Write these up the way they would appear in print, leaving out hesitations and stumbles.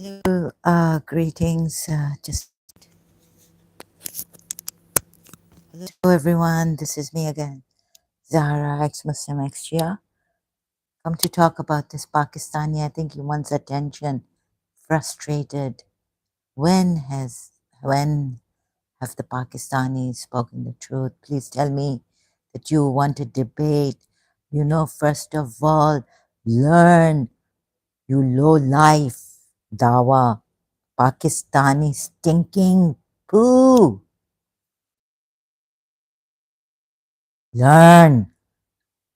Hello, greetings. Just hello everyone. This is me again, Zahra, ex-Muslim, ex-Shia. Come to talk about this Pakistani. I think he wants attention. Frustrated. When have the Pakistanis spoken the truth? Please tell me that you want to debate. First of all, learn. You low life, dawa, Pakistani stinking poo. Learn.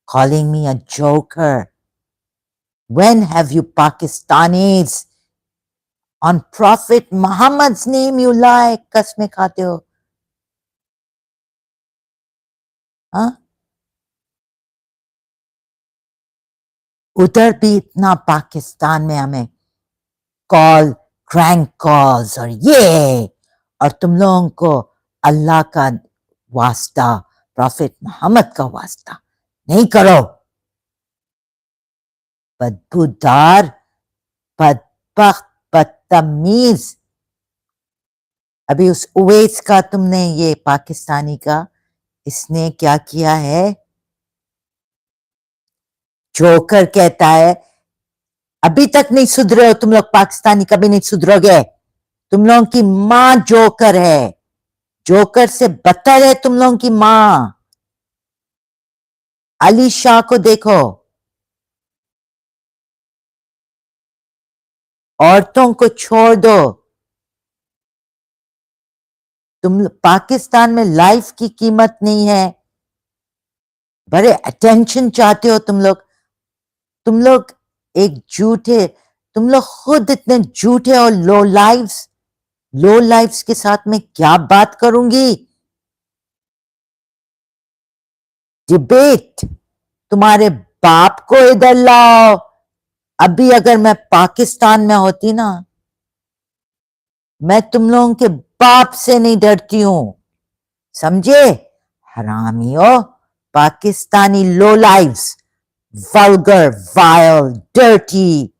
Calling me a joker. When have you Pakistanis on Prophet Muhammad's name you lie? कसमें खाते हो? हाँ? उधर भी इतना पाकिस्तान में हमें call crank calls और ये और तुम लोगों को अल्लाह का वास्ता प्रॉफिट मोहम्मद का वास्ता नहीं करो बदबूदार बदबख्त बदतमीज अभी उस उवैस का तुमने ये पाकिस्तानी का इसने क्या किया है जोकर कहता है अभी तक नहीं सुधरे हो तुम लोग पाकिस्तानी कभी नहीं सुधरोगे तुम लोगों की माँ जोकर है जोकर से बदतर है तुम लोगों की माँ अली शाह को देखो औरतों को छोड़ दो तुम पाकिस्तान में लाइफ की कीमत नहीं है बड़े अटेंशन चाहते हो तुम लोग एक झूठे तुम लोग खुद इतने झूठे और लो लाइफ्स के साथ में क्या बात करूंगी डिबेट तुम्हारे बाप को इधर लाओ अभी अगर मैं पाकिस्तान में होती ना मैं तुम लोगों के बाप से नहीं डरती हूं समझे हरामियों पाकिस्तानी लो लाइव्स वल्गर वायल डर्टी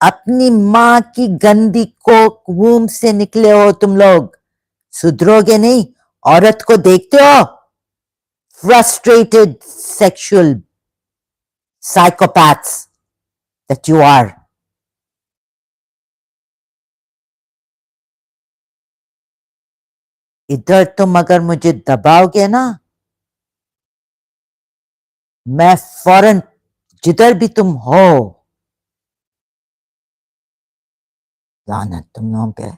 अपनी माँ की गंदी कोक वूम से निकले हो तुम लोग सुधरोगे नहीं औरत को देखते हो frustrated sexual psychopaths that you are इधर तुम अगर मुझे दबाओगे ना मैं फौरन जिधर भी तुम हो लानत तुम लोगों पे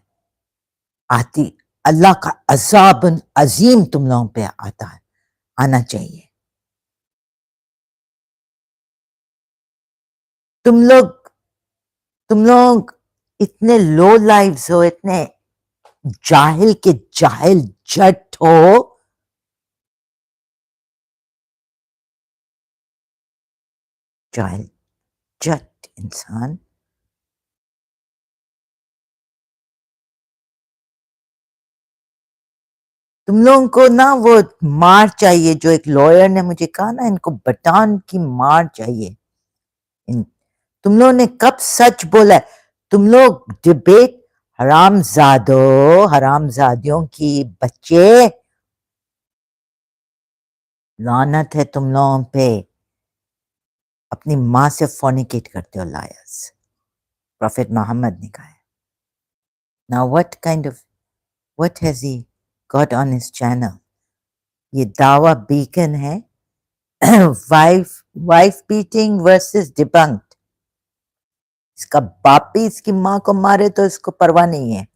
आती अल्लाह का अजाब अजीम तुम लोगों पे आता है आना चाहिए तुम लोग इतने लो लाइव्स हो इतने जाहिल के जाहिल जट हो जाहिल जट इंसान तुम लोगों को ना वो मार चाहिए जो एक लॉयर ने मुझे कहा ना इनको बटान की मार चाहिए तुम लोगों ने कब सच बोला है तुम लोग डिबेट हरामजादियों की बच्चे लानत है तुम लोगों पे अपनी माँ से फॉर्निकेट करते हो लायर्स प्रॉफिट मोहम्मद ने कहा है now what has he got on his channel ये दावा बीकन है वाइफ बीटिंग वर्सेस डिबंक्ड इसका बाप भी इसकी माँ को मारे तो इसको परवाह नहीं है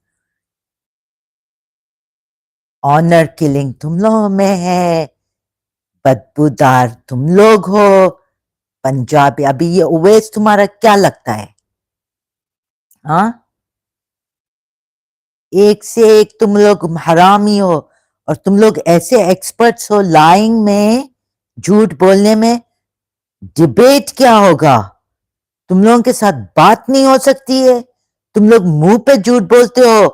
ऑनर किलिंग तुम लोगों में है बदबूदार तुम लोग हो पंजाबी अभी ये उवैस तुम्हारा क्या लगता है हाँ एक से एक तुम लोग हरामी हो और तुम लोग ऐसे एक्सपर्ट्स हो लाइंग में झूठ बोलने में डिबेट क्या होगा तुम लोगों के साथ बात नहीं हो सकती है तुम लोग मुंह पे झूठ बोलते हो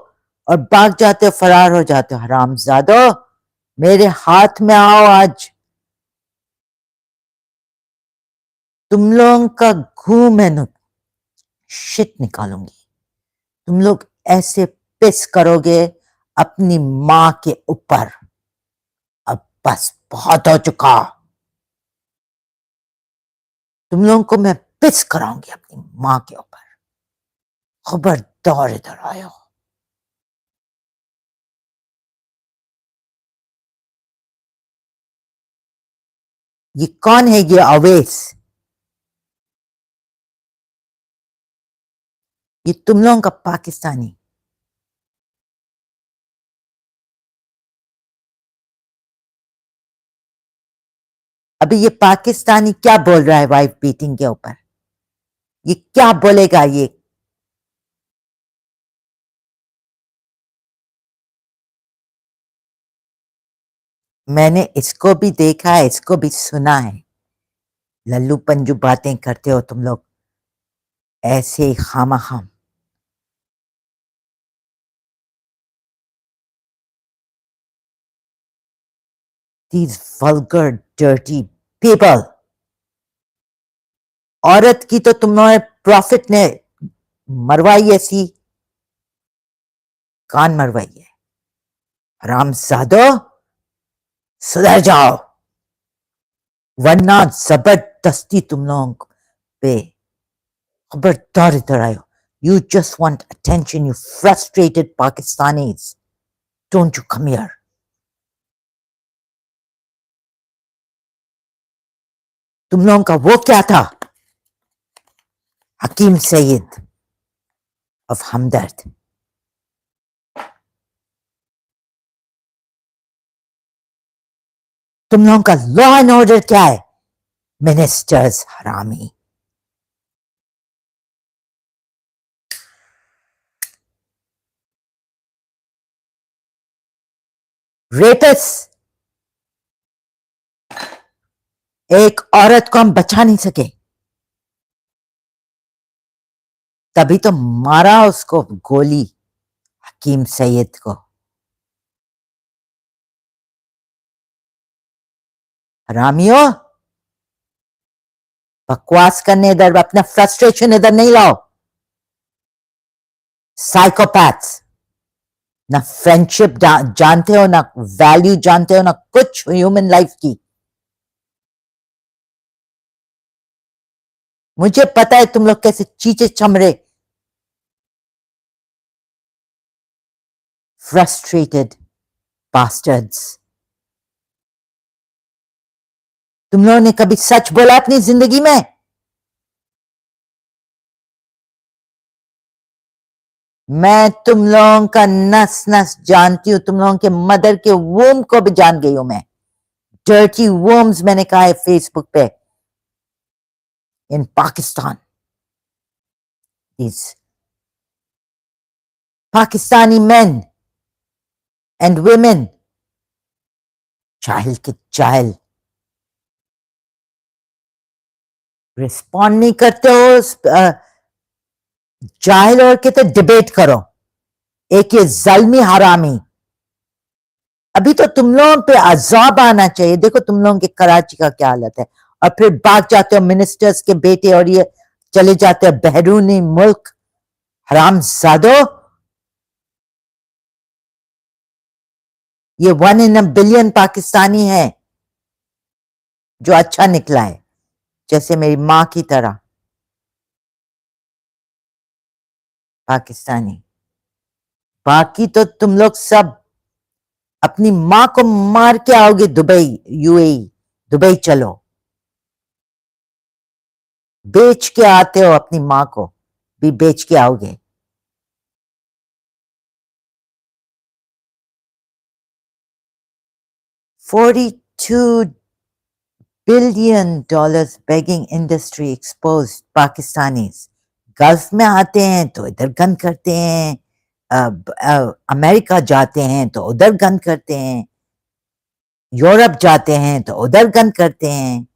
और भाग जाते हो फरार हो जाते हो हरामजादो मेरे हाथ में आओ आज तुम लोगों का घूम है शिट निकालूंगी. तुम लोग ऐसे पिस करोगे अपनी माँ के ऊपर. अब बस बहुत हो चुका. तुम लोगों को मैं पिस कराऊंगी अपनी माँ के ऊपर. खबरदार इधर आयो. ये कौन है ये अवेश? ये तुम लोगों का पाकिस्तानी. अभी ये पाकिस्तानी क्या बोल रहा है वाइफ बीटिंग के ऊपर? ये क्या बोलेगा ये? मैंने इसको भी देखा है, इसको भी सुना है. लल्लू पंजू बातें करते हो तुम लोग ऐसे ही खामखाम. These vulgar, dirty people. औरत की तो तुम्हारे प्रॉफिट ने मरवाई ऐसी. कान मरवाई है. हरामजादो, सुधर जाओ वरना जबरदस्ती तुम लोगों पे. खबरदार इधर आयो. You just want attention, you frustrated Pakistanis. Don't you come here. तुम लोगों का वो क्या था? हकीम सईद ऑफ हमदर्द. तुम लोगों का लॉ एंड ऑर्डर क्या है? मिनिस्टर्स हरामी. रेपिस. एक औरत को हम बचा नहीं सके तभी तो मारा उसको गोली, हकीम सईद को. हरामियों, बकवास करने इधर, अपना फ्रस्ट्रेशन इधर नहीं लाओ. साइकोपैथ्स. ना फ्रेंडशिप जानते हो, ना वैल्यू जानते हो, ना कुछ ह्यूमन लाइफ की. मुझे पता है तुम लोग कैसे चीचे चमड़े. Frustrated bastards. तुम लोगों ने कभी सच बोला अपनी जिंदगी में? मैं तुम लोगों का नस नस जानती हूं. तुम लोगों के मदर के वोम को भी जान गई हूं मैं. डर्टी वोम्स मैंने कहा है फेसबुक पे. इन Pakistan, these Pakistani men and women. जाहिल के जाहिल. रिस्पॉन्ड नहीं करते हो. जाहिल और कहते डिबेट करो. एक ये जल्मी हरामी. अभी तो तुम लोगों पे अजाब आना चाहिए. देखो तुम लोगों के कराची का क्या हालत है. और फिर भाग जाते हो मिनिस्टर्स के बेटे और ये चले जाते हो बहरूनी मुल्क. हराम जादो. ये 1 in a billion पाकिस्तानी है जो अच्छा निकला है, जैसे मेरी माँ की तरह पाकिस्तानी. बाकी तो तुम लोग सब अपनी माँ को मार के आओगे दुबई, यूएई. दुबई चलो, बेच के आते हो अपनी माँ को भी बेच के आओगे. $42 billion begging industry exposed. Pakistanis gulf में आते हैं तो इधर गन करते हैं. अमेरिका जाते हैं तो उधर गन करते हैं. यूरोप जाते हैं तो उधर गन करते हैं.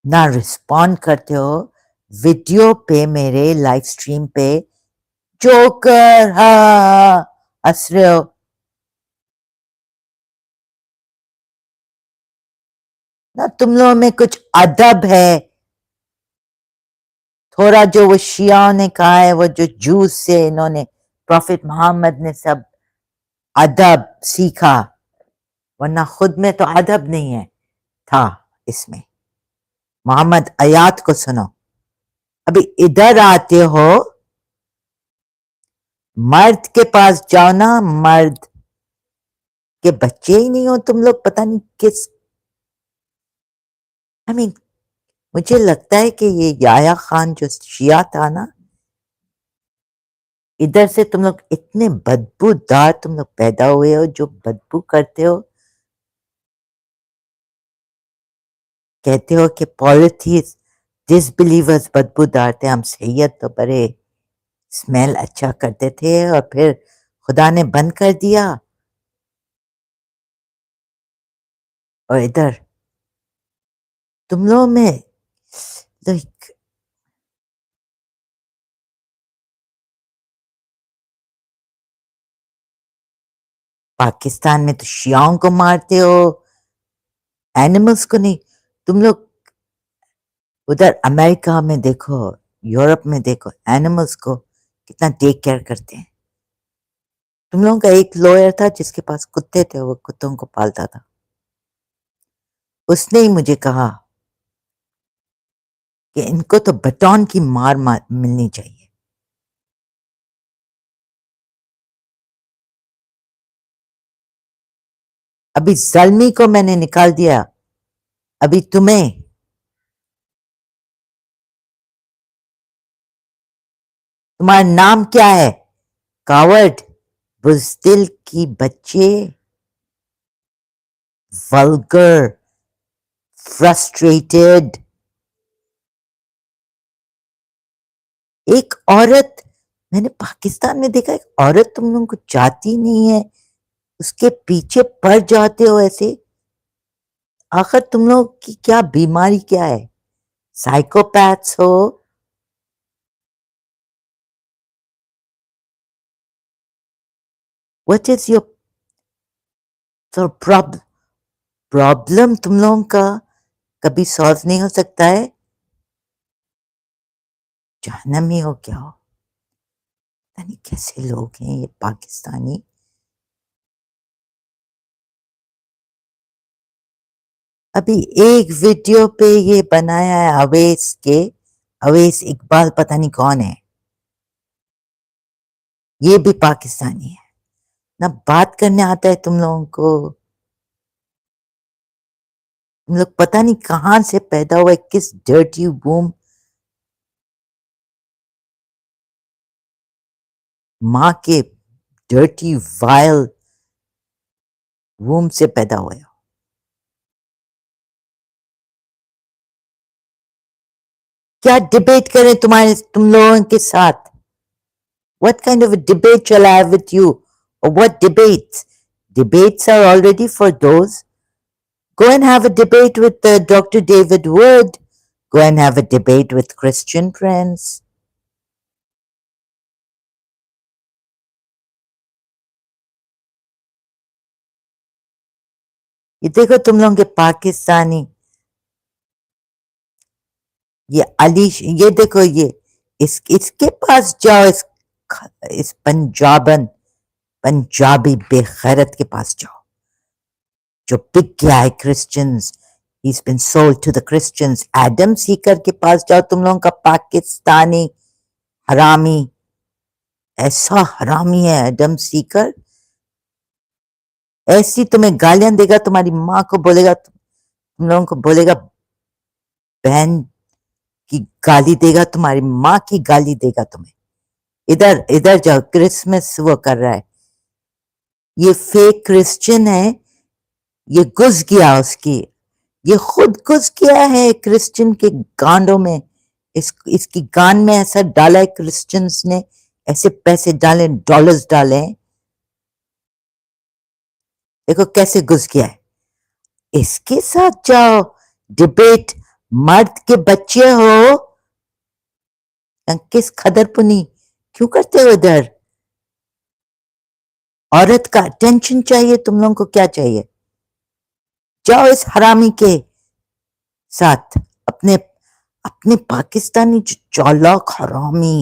ना रिस्पॉन्ड करते हो वीडियो पे, मेरे लाइव स्ट्रीम पे. जोकर हा हंस रहे हो. ना तुम लोगों में कुछ अदब है, थोड़ा जो वो शियाओं ने कहा है, वो जो जूस से इन्होंने प्रॉफिट मोहम्मद ने सब अदब सीखा, वरना खुद में तो अदब नहीं है था इसमें। मोहम्मद आयात को सुनो। अभी इधर आते हो, मर्द के पास जाओ ना, मर्द के बच्चे ही नहीं हो तुम लोग, पता नहीं किस, आई मीन मुझे लगता है कि ये याया खान जो शिया था ना, इधर से तुम लोग इतने बदबूदार तुम लोग पैदा हुए हो, जो बदबू करते हो। कहते हो कि पॉलिथीज डिसबिलीवर्स बदबूदार थे, हम सैयद तो बड़े स्मेल अच्छा करते थे, और फिर खुदा ने बंद कर दिया। और इधर तुम लोगों में like, पाकिस्तान में तो शियाओं को मारते हो, एनिमल्स को नहीं। तुम लोग उधर अमेरिका में देखो, यूरोप में देखो, एनिमल्स को कितना टेक केयर करते हैं। तुम लोगों का एक लॉयर था जिसके पास कुत्ते थे, वो कुत्तों को पालता था। उसने ही मुझे कहा कि इनको तो बटौन की मार मिलनी चाहिए। अभी जल्मी को मैंने निकाल दिया, अभी तुम्हें। तुम्हारा नाम क्या है? कावर्ड, बुज़दिल की बच्चे, वल्गर, फ्रस्ट्रेटेड। एक औरत, मैंने पाकिस्तान में देखा, एक औरत तुम लोगों को चाहती नहीं है, उसके पीछे पड़ जाते हो ऐसे। आखिर तुम लोग की क्या बीमारी क्या है? साइकोपैथ्स हो? What is your problem? तुम लोगों का कभी सॉल्व नहीं हो सकता है? जहन्नमी हो क्या हो? पता नहीं कैसे लोग हैं ये पाकिस्तानी। अभी एक वीडियो पे ये बनाया है अवैस के, अवैस इकबाल पता नहीं कौन है, ये भी पाकिस्तानी है ना। बात करने आता है तुम लोगों को? तुम लोग पता नहीं कहां से पैदा हुए, किस डर्टी वूम, माँ के डर्टी वायल वूम से पैदा हुए हो। क्या डिबेट करें तुम लोगों के साथ? What kind of a debate shall I have with you? Or what debates? Debates are already for those. Go and have a debate with Dr. David Wood. Go and have a debate with Christian friends. ये देखो तुम लोगों के पाकिस्तानी, ये अलीश, ये देखो ये, इसके पास जाओ, इस पंजाबी बेगैरत के पास जाओ, जो बिक गया है Christians. He's been sold to the Christians. Adam Sikar के पास जाओ, तुम लोगों का पाकिस्तानी हरामी, ऐसा हरामी है एडम सीकर, ऐसी तुम्हें गालियां देगा, तुम्हारी माँ को बोलेगा, तुम लोगों को बोलेगा, बहन की गाली देगा, तुम्हारी माँ की गाली देगा तुम्हें। इधर इधर जाओ, क्रिसमस वो कर रहा है, ये फेक क्रिश्चियन है, ये घुस गया उसकी, ये खुद घुस गया है क्रिश्चियन के गांडों में, इसकी गान में ऐसा डाला है क्रिश्चियंस ने, ऐसे पैसे डाले, डॉलर्स डाले हैं, देखो कैसे घुस गया है। इसके साथ जाओ डिबेट, मर्द के बच्चे हो, किस खदरपुनी क्यों करते हो इधर? औरत का अटेंशन चाहिए तुम लोगों को, क्या चाहिए? जाओ इस हरामी के ساتھ اپنے اپنے پاکستانی جو چالاک حرامی،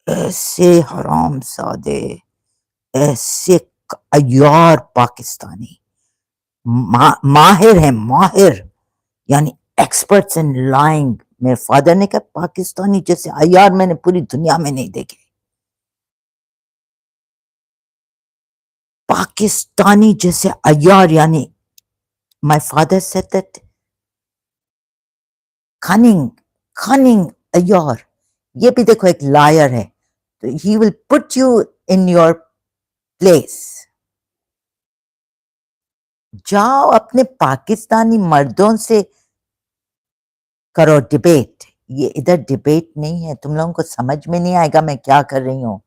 ایسے حرام زادے، ایسے عیار پاکستانی ماہر ہیں، ماہر یعنی ایکسپرٹس ان لائنگ. میرے فادر نے کہا پاکستانی جیسے عیار میں نے پوری دنیا میں نہیں دیکھے. پاکستانی جیسے عیار یعنی my father said that cunning عیار. یہ بھی دیکھو ایک لائر ہے. تو he will put you in your place. جاؤ اپنے پاکستانی مردوں سے کرو ڈیبیٹ. یہ ادھر ڈیبیٹ نہیں ہے. تم لوگوں کو سمجھ میں نہیں آئے گا میں کیا کر رہی ہوں.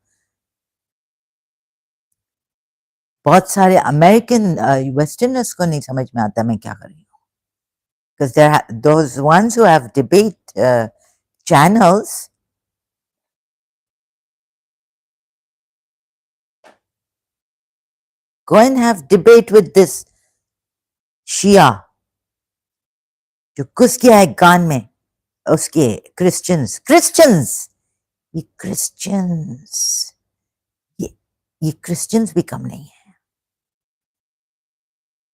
بہت سارے امریکن ویسٹرنرز کو نہیں سمجھ میں آتا میں کیا کر رہی ہوں. because there are those ones who have debate channels. Go and have debate with this Shia جو گھس گیا ہے گان میں اس کے کرسچنز یہ کرسچنز یہ کرسچنز بھی کم نہیں ہے.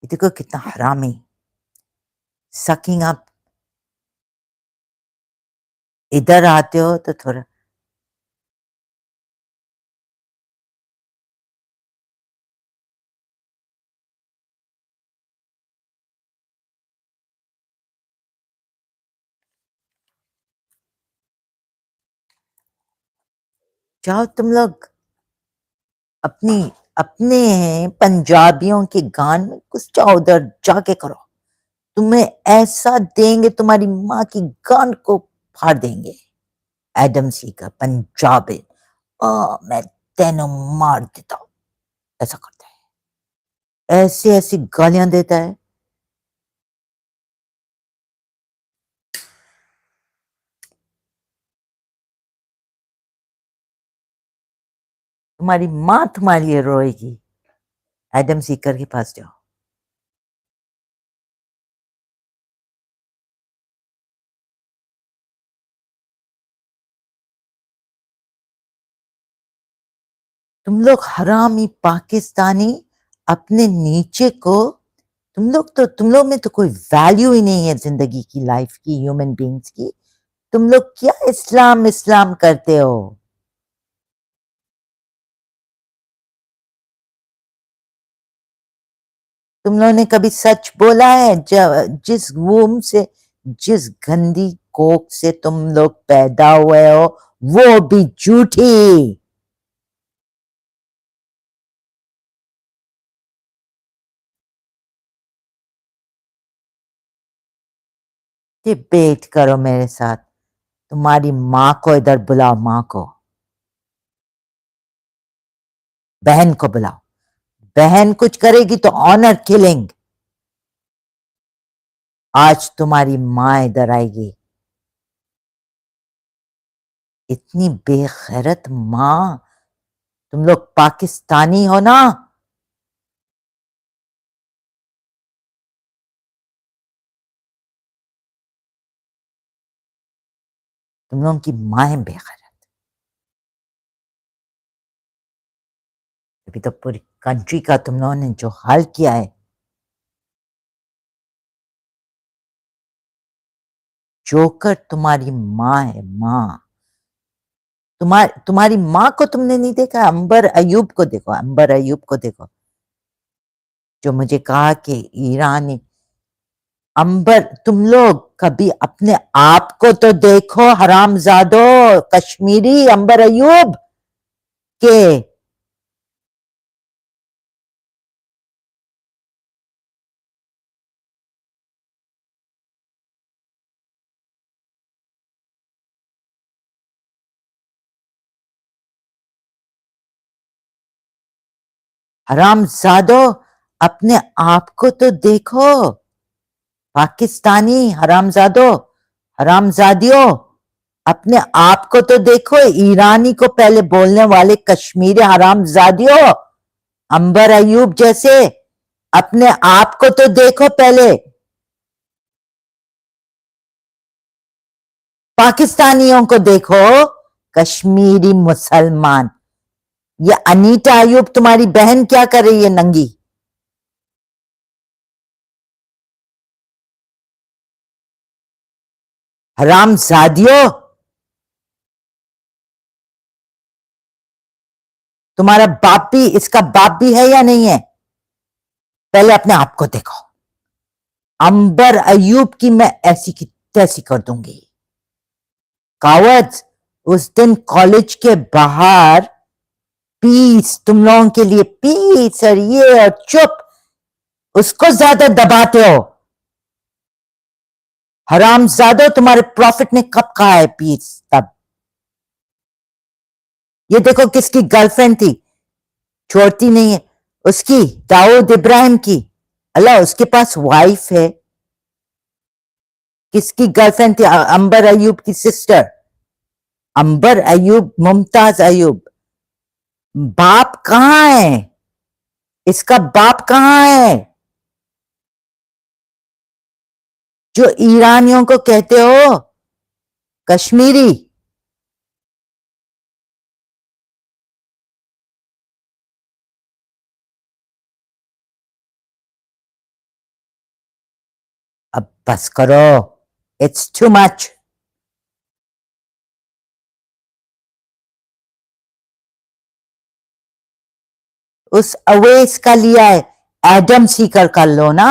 یہ دیکھو کتنا حرامی سکنگ اپ. ادھر آتے ہو تو تھوڑا جاؤ تم لوگ اپنے پنجابیوں کے گان میں کچھ جاؤ ادھر جا کے کرو. تمہیں ایسا دیں گے تمہاری ماں کی گان کو پھاڑ دیں گے. ایڈم سی کا پنجابی میں تینوں مار دیتا ہوں ایسا کرتا ہے. ایسی گالیاں دیتا ہے. تمہاری ماں تمہارے لیے روئے گی. ایڈم سیکر کے پاس جاؤ. تم لوگ حرامی پاکستانی اپنے نیچے کو تم لوگ میں تو کوئی ویلیو ہی نہیں ہے زندگی کی، لائف کی، ہیومن بینگز کی. تم لوگ کیا اسلام کرتے ہو؟ تم لوگوں نے کبھی سچ بولا ہے؟ جس ووم سے، جس گندی کوک سے تم لوگ پیدا ہوئے ہو وہ بھی جھوٹی. ڈیبیٹ کرو میرے ساتھ. تمہاری ماں کو ادھر بلاؤ، ماں کو، بہن کو بلاؤ. بہن کچھ کرے گی تو آنر کلنگ. آج تمہاری ماں ادھر آئے گی. اتنی بے غیرت ماں. تم لوگ پاکستانی ہو نا؟ تم لوگوں کی ماں ہے بے غیرت. ابھی تو پوری کنٹری کا تم لوگوں نے جو حال کیا ہے. جوکر تمہاری ماں ہے، ماں. تمہاری ماں کو تم نے نہیں دیکھا؟ امبر ایوب کو دیکھو، امبر ایوب کو دیکھو جو مجھے کہا کہ ایرانی. امبر تم لوگ کبھی اپنے آپ کو تو دیکھو حرام زادو کشمیری امبر ایوب کے. حرام زادو اپنے آپ کو تو دیکھو. پاکستانی حرام زادو، حرام زادیو اپنے آپ کو تو دیکھو. ایرانی کو پہلے بولنے والے کشمیری حرام زادیو امبر ایوب جیسے اپنے آپ کو تو دیکھو پہلے. पाकिस्तानियों को देखो, कश्मीरी मुसलमान। ये अनीता अयूब तुम्हारी बहन क्या कर रही है नंगी? हरामजादियों, तुम्हारा बाप भी, इसका बाप भी है या नहीं है? पहले अपने आप को देखो। अंबर अयूब की मैं ऐसी की तैसी कर दूंगी। कावज, उस दिन कॉलेज के बाहर पीस, तुम लोगों के लिए पीस और ये और चुप, उसको ज्यादा दबाते हो। हरामजादो, तुम्हारे प्रॉफिट ने कब कहा है पीस? तब ये देखो किसकी गर्लफ्रेंड थी, छोड़ती नहीं है उसकी, दाऊद इब्राहिम की। अल्लाह, उसके पास वाइफ है। किसकी गर्लफ्रेंड थी? अंबर अयूब की सिस्टर। अंबर अयूब, मुमताज अयूब। बाप कहां है? इसका बाप कहां है? जो ईरानियों को कहते हो कश्मीरी। अब बस करो, इट्स टू मच। उस अवेस का लिया है, एडम सीकर का लो ना,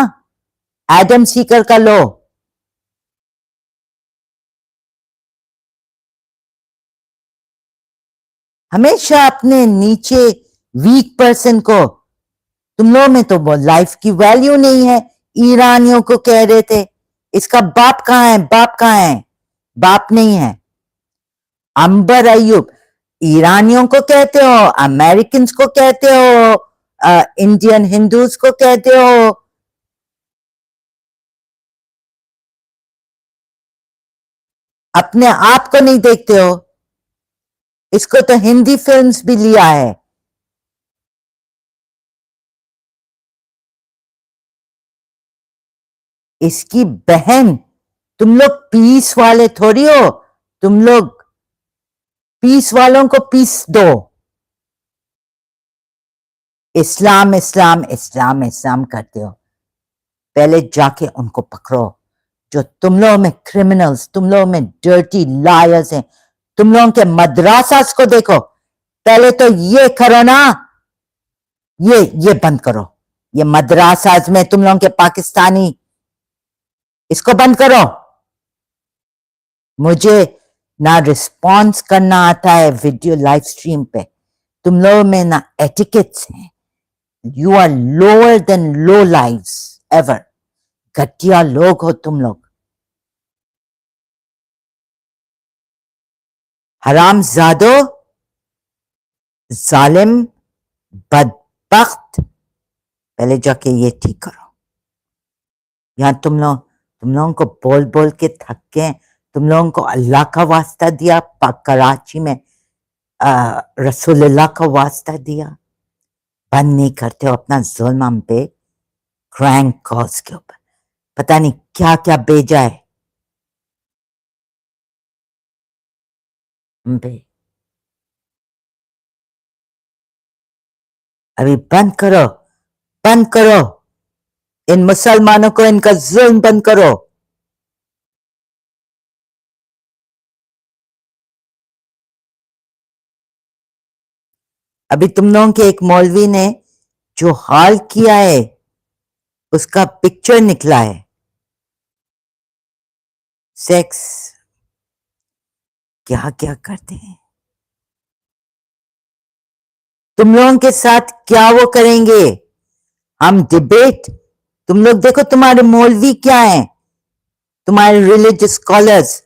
एडम सीकर का लो। हमेशा अपने नीचे वीक पर्सन को, तुम लोगों में तो वो लाइफ की वैल्यू नहीं है। ईरानियों को कह रहे थे, इसका बाप कहां है? बाप कहां है? बाप नहीं है। अंबर अयूब, ईरानियों को कहते हो, अमेरिकन को कहते हो, इंडियन हिंदूज को कहते हो। अपने आप को नहीं देखते हो। इसको तो हिंदी फिल्म्स भी लिया है। इसकी बहन। तुम लोग पीस वाले थोड़ी हो। तुम लोग पीस वालों को पीस दो। इस्लाम इस्लाम इस्लाम इस्लाम करते हो। पहले जाके उनको पकड़ो, जो तुम लोगों में क्रिमिनल्स, तुम लोगों में डर्टी लायर्स हैं। तुम लोगों के मदरासास को देखो। पहले तो ये करो ना, ये बंद करो। ये मदरासास में तुम लोगों के पाकिस्तानी, इसको बंद करो। मुझे ना रिस्पॉन्स करना आता है वीडियो लाइव स्ट्रीम पे। तुम लोगों में ना एटिकेट्स हैं। You are lower than low lives ever. घटिया लोग हो तुम लोग। हरामजादो, जालिम, बदबख्त। पहले जाके ये ठीक करो। यहां तुम लोगों को बोल बोल के थक गए। तुम लोगों को अल्लाह का वास्ता दिया, कराची में रसूलुल्लाह का वास्ता दिया। बंद नहीं करते हो अपना जुल्म हम पे। क्रैंक कॉज के ऊपर पता नहीं क्या क्या भेजा है हम पे। अभी बंद करो, बंद करो। इन मुसलमानों को इनका जुल्म बंद करो। अभी तुम लोगों के एक मौलवी ने जो हाल किया है, उसका पिक्चर निकला है। सेक्स, क्या क्या करते हैं तुम लोगों के साथ, क्या वो करेंगे? हम डिबेट, तुम लोग देखो तुम्हारे मौलवी क्या हैं, तुम्हारे रिलीजियस स्कॉलर्स।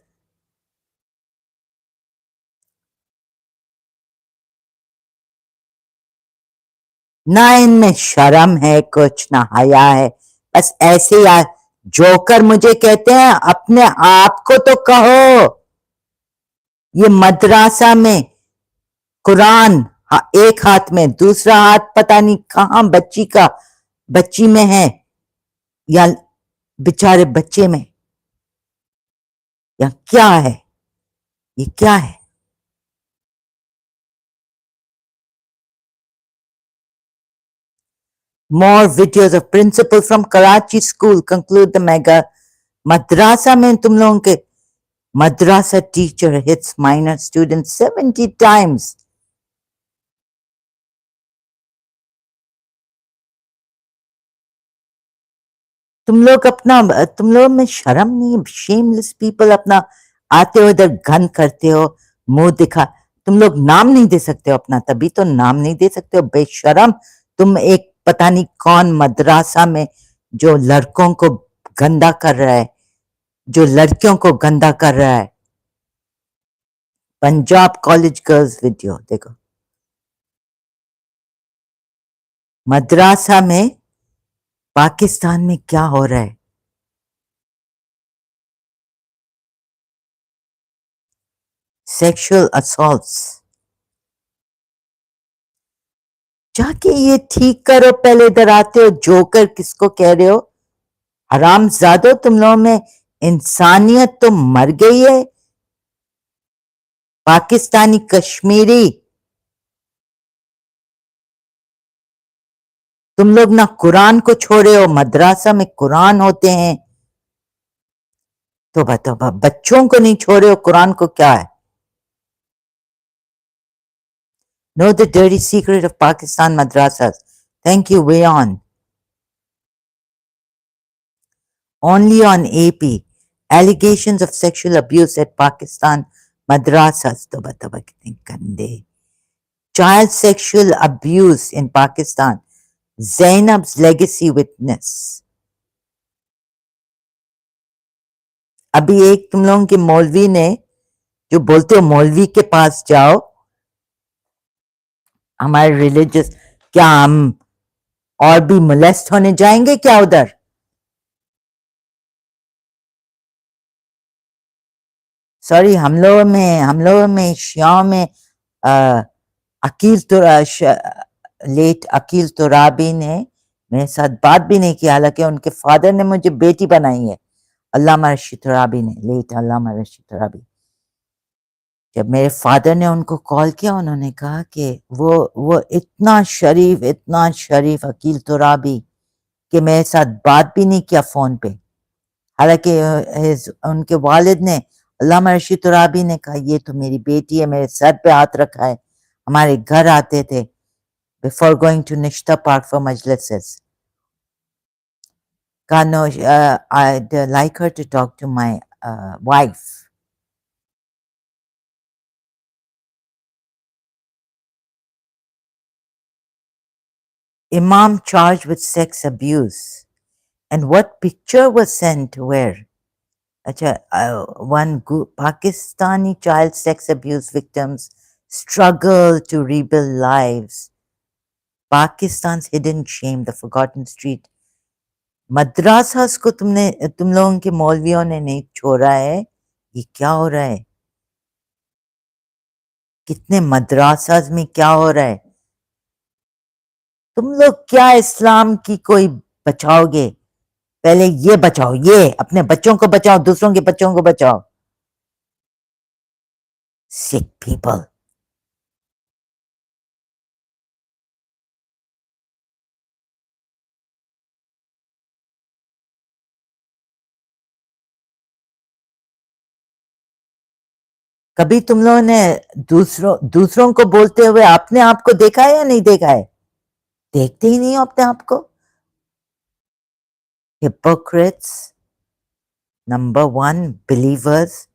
ना इनमें शर्म है कुछ, ना हया है। बस ऐसे यार जोकर मुझे कहते हैं। अपने आप को तो कहो। ये मदरसा में कुरान, एक हाथ में, दूसरा हाथ पता नहीं कहां बच्ची में है, या बेचारे बच्चे में, या क्या है। یہ کیا ہے؟ More videos of principal from Karachi school conclude the mega madrasa میں تم لوگوں کے madrasa teacher hits minor students 70 times. تم لوگ میں شرم نہیں، shameless people اپنا آتے ہو ادھر گن کرتے ہو، منہ دکھا، تم لوگ نام نہیں دے سکتے ہو اپنا، تبھی تو نام نہیں دے سکتے ہو، بے شرم. تم ایک پتہ نہیں کون مدرسہ میں جو لڑکوں کو گندا کر رہا ہے، جو لڑکیوں کو گندا کر رہا ہے. پنجاب کالج گرلز ویڈیو دیکھو. مدرسہ میں پاکستان میں کیا ہو رہا ہے؟ سیکشل اسالٹس. جا کے یہ ٹھیک کرو، پہلے ادھر آتے ہو جوکر کس کو کہہ رہے ہو؟ حرام زادو، تم لوگوں میں انسانیت تو مر گئی ہے. پاکستانی کشمیری تم لوگ نہ قرآن کو چھوڑے ہو، مدرسہ میں قرآن ہوتے ہیں. توبہ توبہ، بچوں کو نہیں چھوڑے ہو، قرآن کو کیا ہے؟ Know the dirty secret of Pakistan madrasas. Thank you, way on. Only on AP. Allegations of sexual abuse at Pakistan madrasas. توبہ توبہ کتنے گندے. Child sexual abuse in Pakistan. Zainab's legacy witness. ابھی ایک تم لوگوں کے مولوی نے جو بولتے ہو مولوی کے پاس جاؤ، ہمارے ریلیجس، کیا ہم اور بھی ملیسٹ ہونے جائیں گے کیا ادھر؟ سوری، ہم لوگوں میں شیعوں میں لیٹ عقیل ترابی نے میرے ساتھ بات بھی نہیں کی، حالانکہ ان کے فادر نے مجھے بیٹی بنائی ہے، علامہ رشید ترابی نے، لیٹ علامہ رشید ترابی. جب میرے فادر نے ان کو کال کیا، انہوں نے کہا کہ وہ اتنا شریف عقیل ترابی کہ میرے ساتھ بات بھی نہیں کیا فون پہ. حالانکہ ان کے والد نے، علامہ رشید ترابی نے کہا یہ تو میری بیٹی ہے، میرے سر پہ ہاتھ رکھا ہے، ہمارے گھر آتے تھے before going to Nishta Park for majlises. No, I'd like her to talk to my wife. Imam charged with sex abuse. And what picture was sent where? One Pakistani child sex abuse victims struggle to rebuild lives. Pakistan's hidden shame, the forgotten street. Madrasas کو تم لوگوں کے مولویوں نے نہیں چھوڑا ہے. یہ کیا ہو رہا ہے؟ کتنے مدرساس میں کیا ہو رہا ہے؟ تم لوگ کیا اسلام کی کوئی بچاؤ گے؟ پہلے یہ بچاؤ، یہ اپنے بچوں کو بچاؤ، دوسروں کے بچوں کو بچاؤ. sick people. کبھی تم لوگوں نے دوسروں کو بولتے ہوئے اپنے آپ کو دیکھا ہے یا نہیں دیکھا ہے؟ دیکھتے ہی نہیں ہو اپنے آپ کو. hypocrites. Number 1 believers.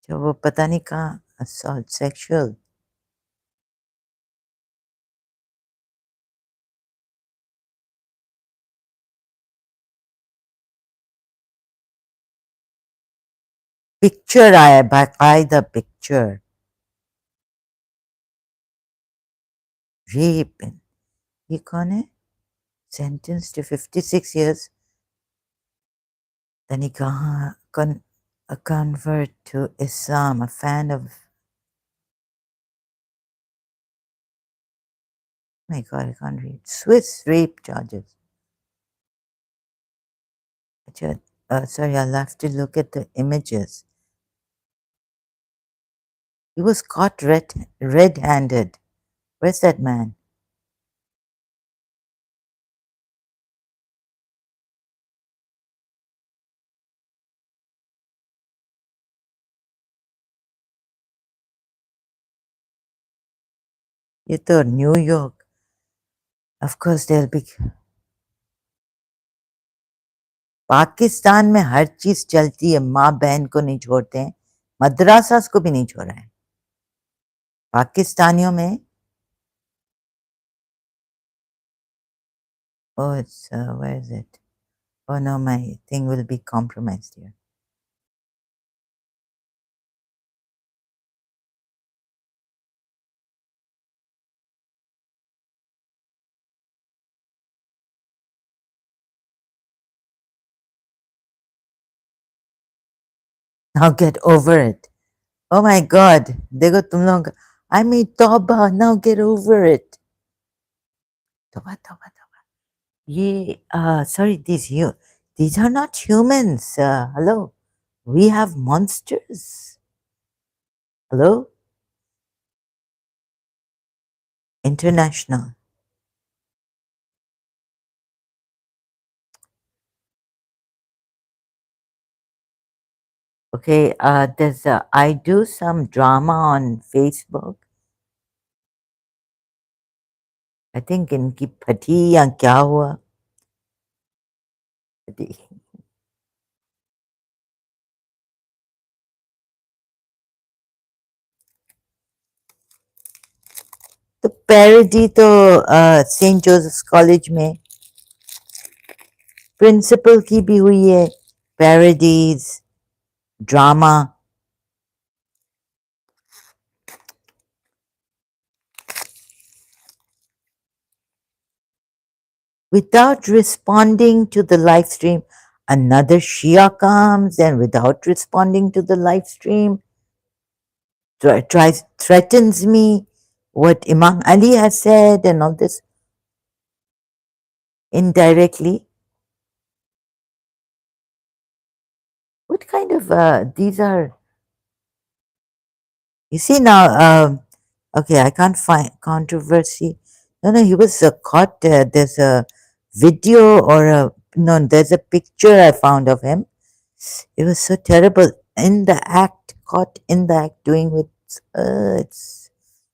جو وہ پتہ نہیں کہاں assault sexual. پکچر آیا باقاعدہ پکچر. ریپ ये कौन है? Sentenced to 56 years. Then he a convert to Islam, a fan of. My God, I can't read. Swiss rape charges. Sorry, I'll have to look at the images. He was caught red-handed. Where's that man? ये तो New York. Of course, there'll be. Pakistan में हर चीज चलती है, माँ बहन को नहीं छोड़ते हैं, मदरसास को भी नहीं छोड़ा है पाकिस्तानियों में. Oh, it's where is it? Oh no, my thing will be compromised here. Now get over it. Oh my God, देखो तुम लोग. I mean, तौबा, now get over it. तौबा तौबा तौबा. ये sorry, these are not humans. Hello, we have monsters. Hello, international. Okay, I do some drama on Facebook. I think इनकी फटी या क्या हुआ? फटी. तो पैरोडी तो सेंट जोसेफ्स कॉलेज में प्रिंसिपल की भी हुई है. Parodies, drama. Without responding to the live stream, another Shia comes, and without responding to the live stream, threatens me what Imam Ali has said and all this indirectly. What kind of these are? You see now. Okay, I can't find controversy. No, he was caught. There's a video or a no. There's a picture I found of him. It was so terrible in the act, caught in the act doing with. It's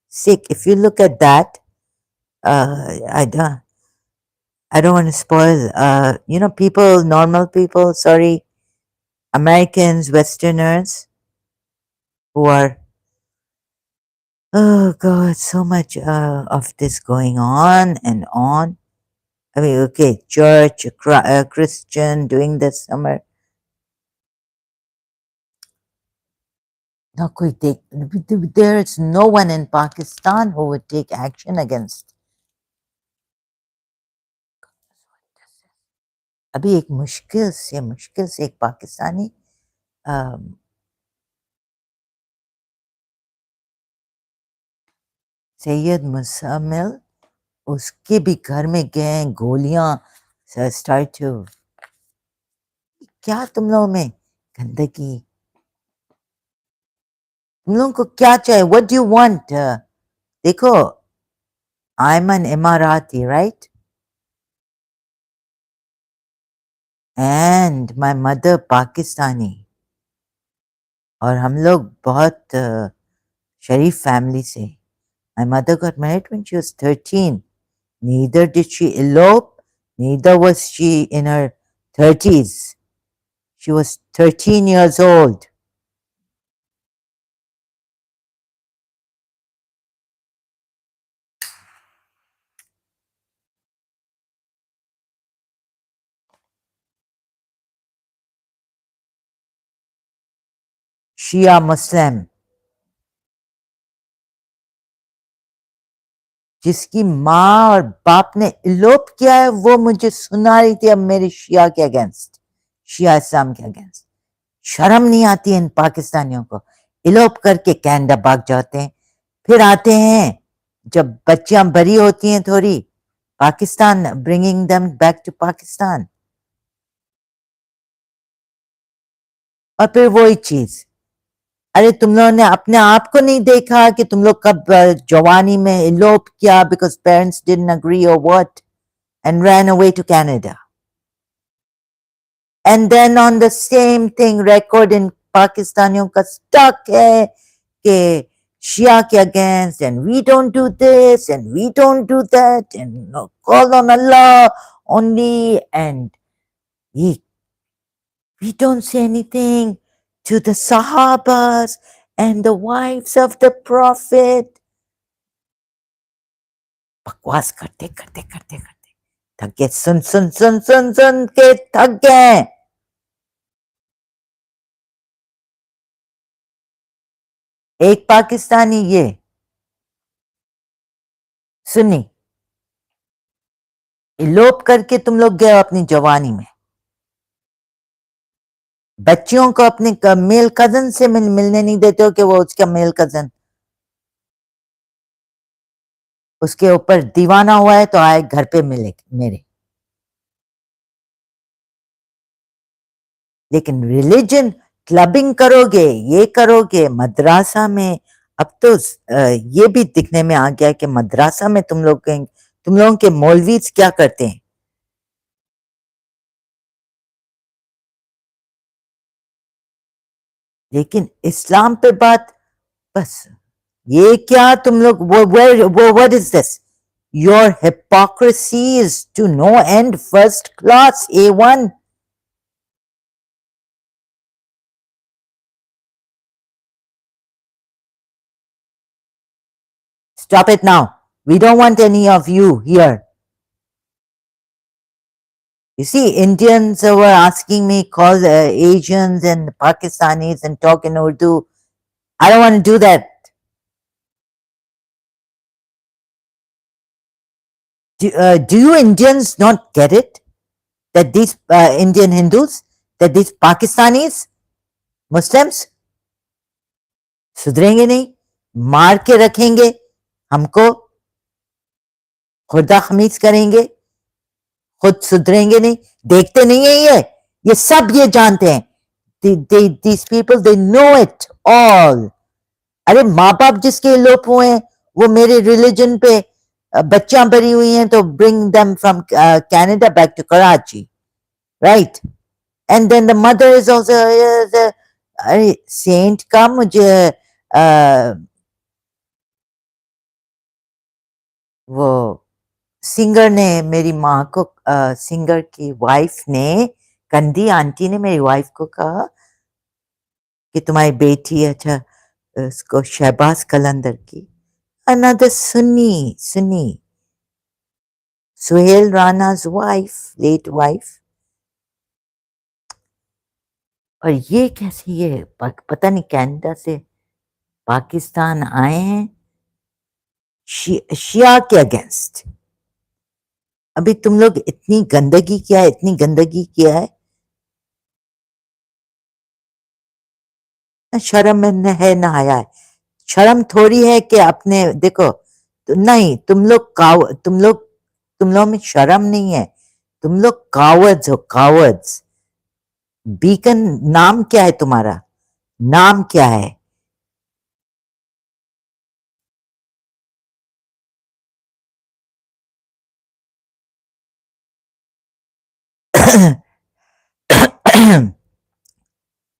sick. If you look at that, I don't. I don't want to spoil. People, normal people. Sorry, Americans, Westerners who are. Oh God, so much of this going on and on. I mean, okay, church, Christian doing this summer. No, there is no one in Pakistan who would take action against. अभी एक मुश्किल से एक पाकिस्तानी सैयद मुसम्मिल, उसके भी घर में गए, गोलियां स्टार्ट टू. क्या तुम लोगों में गंदगी? तुम लोगों को क्या चाहिए? What do you want? देखो, I'm an Emirati, right? And my mother Pakistani. और हम लोग बहुत शरीफ फैमिली से. My mother got married when she was 13. Neither did she elope, neither was she in her 30s. She was 13 years old. Shia Muslim. جس کی ماں اور باپ نے الوپ کیا ہے وہ مجھے سنا رہی تھی اب میرے شیعہ کے اگینسٹ، شیعہ اسلام کے اگینسٹ. شرم نہیں آتی ان پاکستانیوں کو، الوپ کر کے کینیڈا بھاگ جاتے ہیں، پھر آتے ہیں جب بچیاں بری ہوتی ہیں تھوڑی Pakistan, bringing them back to Pakistan. اور پھر وہی چیز، ارے تم لوگوں نے اپنے آپ کو نہیں دیکھا کہ تم لوگ کب جوانی میں الوپ کیا because parents didn't agree or what and ran away to Canada. And then on the same thing record in پاکستانیوں کا stuck ہے کہ شیعہ کے against and we don't do this and we don't do that and call on Allah only and we don't say anything to the Sahabas and the wives of the Prophet. بکواس کرتے کرتے کرتے کرتے تھک گئے، سن سن سن سن سن کے تھک گئے. ایک پاکستانی یہ سنی الوپ کر کے تم لوگ گئے اپنی جوانی میں، بچیوں کو اپنے میل کزن سے ملنے نہیں دیتے ہو کہ وہ اس کا میل کزن اس کے اوپر دیوانہ ہوا ہے تو آئے گھر پہ ملے میرے. لیکن ریلیجن کلبنگ کرو گے، یہ کرو گے مدرسہ میں. اب تو یہ بھی دکھنے میں آ گیا کہ مدرسہ میں تم لوگوں کے مولویز کیا کرتے ہیں. لیکن اسلام پہ بات بس یہ کیا تم لوگ what is this? Your hypocrisy is to no end first class A1. Stop it now. We don't want any of you here. You see, Indians were asking me, call Asians and Pakistanis and talk in Urdu. I don't want to do that. Do you Indians not get it? That these Indian Hindus, that these Pakistanis, Muslims, سدھریں گے نہیں، مار کے رکھیں گے ہم کو، خدا خمیز کریں گے، خود سدھریں گے نہیں. دیکھتے نہیں ہیں یہ سب یہ جانتے ہیں. These people, they know it all. ارے ماں باپ جس کے لوپ ہوئے ہیں وہ میرے ریلیجن پہ بچیاں بری ہوئی ہیں تو برنگ them from Canada back to Karachi, right? And then the mother is also ارے سینٹ کا مجھے وہ سنگر نے میری ماں کو، سنگر کی وائف نے، کندی آنٹی نے میری وائف کو کہا کہ تمہاری بیٹی اچھا اس کو شہباز قلندر کی، another سنی سہیل رانا's wife, late wife. اور یہ کیسے یہ پتہ نہیں کینیڈا سے پاکستان آئے ہیں شیعہ کے اگینسٹ. ابھی تم لوگ اتنی گندگی کیا ہے شرم ہے نہ حیا ہے. شرم تھوڑی ہے کہ اپنے دیکھو نہیں، تم لوگ میں شرم نہیں ہے، تم لوگ کاوڈز ہو، کاوڈز. بیکن نام کیا ہے تمہارا؟ نام کیا ہے؟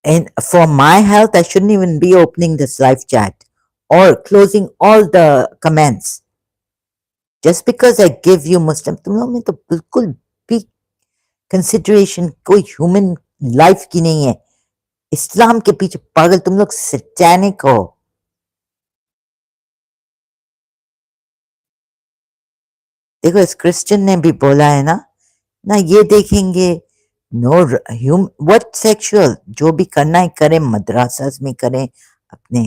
And for my health, I shouldn't even be opening this live chat or closing all the comments. Just because I give you Muslim, تم لوگ میں تو بالکل بھی کنسیڈریشن کوئی ہیومن لائف کی نہیں ہے. اسلام کے پیچھے پاگل تم لوگ سیٹینک ہو. دیکھو اس کرسچن نے بھی بولا ہے نا یہ دیکھیں گے نو وٹ سیکشل، جو بھی کرنا ہے کریں، مدرسہ میں کریں، اپنے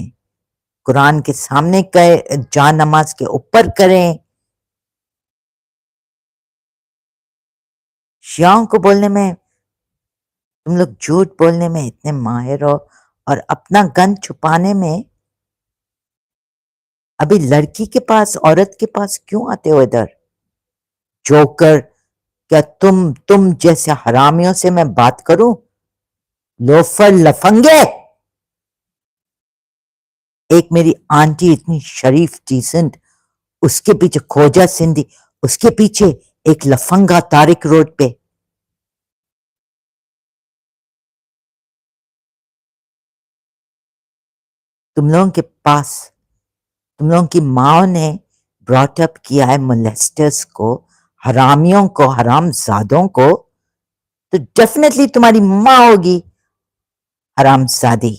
قرآن کے سامنے جان نماز کے اوپر کریں. शियाओं को बोलने में, तुम लोग झूठ बोलने में इतने माहिर हो और अपना गन छुपाने में अभी लड़की के पास, औरत के पास क्यों आते हो इधर? जोकर, क्या तुम जैसे हरामियों से मैं बात करूं? लोफर लफंगे। एक मेरी आंटी इतनी शरीफ डिसेंट, उसके पीछे खोजा सिंधी, उसके पीछे एक लफंगा तारिक रोड पे। तुम लोगों के पास, तुम लोगों की माओ ने ब्रॉट अप किया है मोलेस्टर्स को, हरामियों को, हरामजादों को, तो डेफिनेटली तुम्हारी माँ होगी हरामजादी।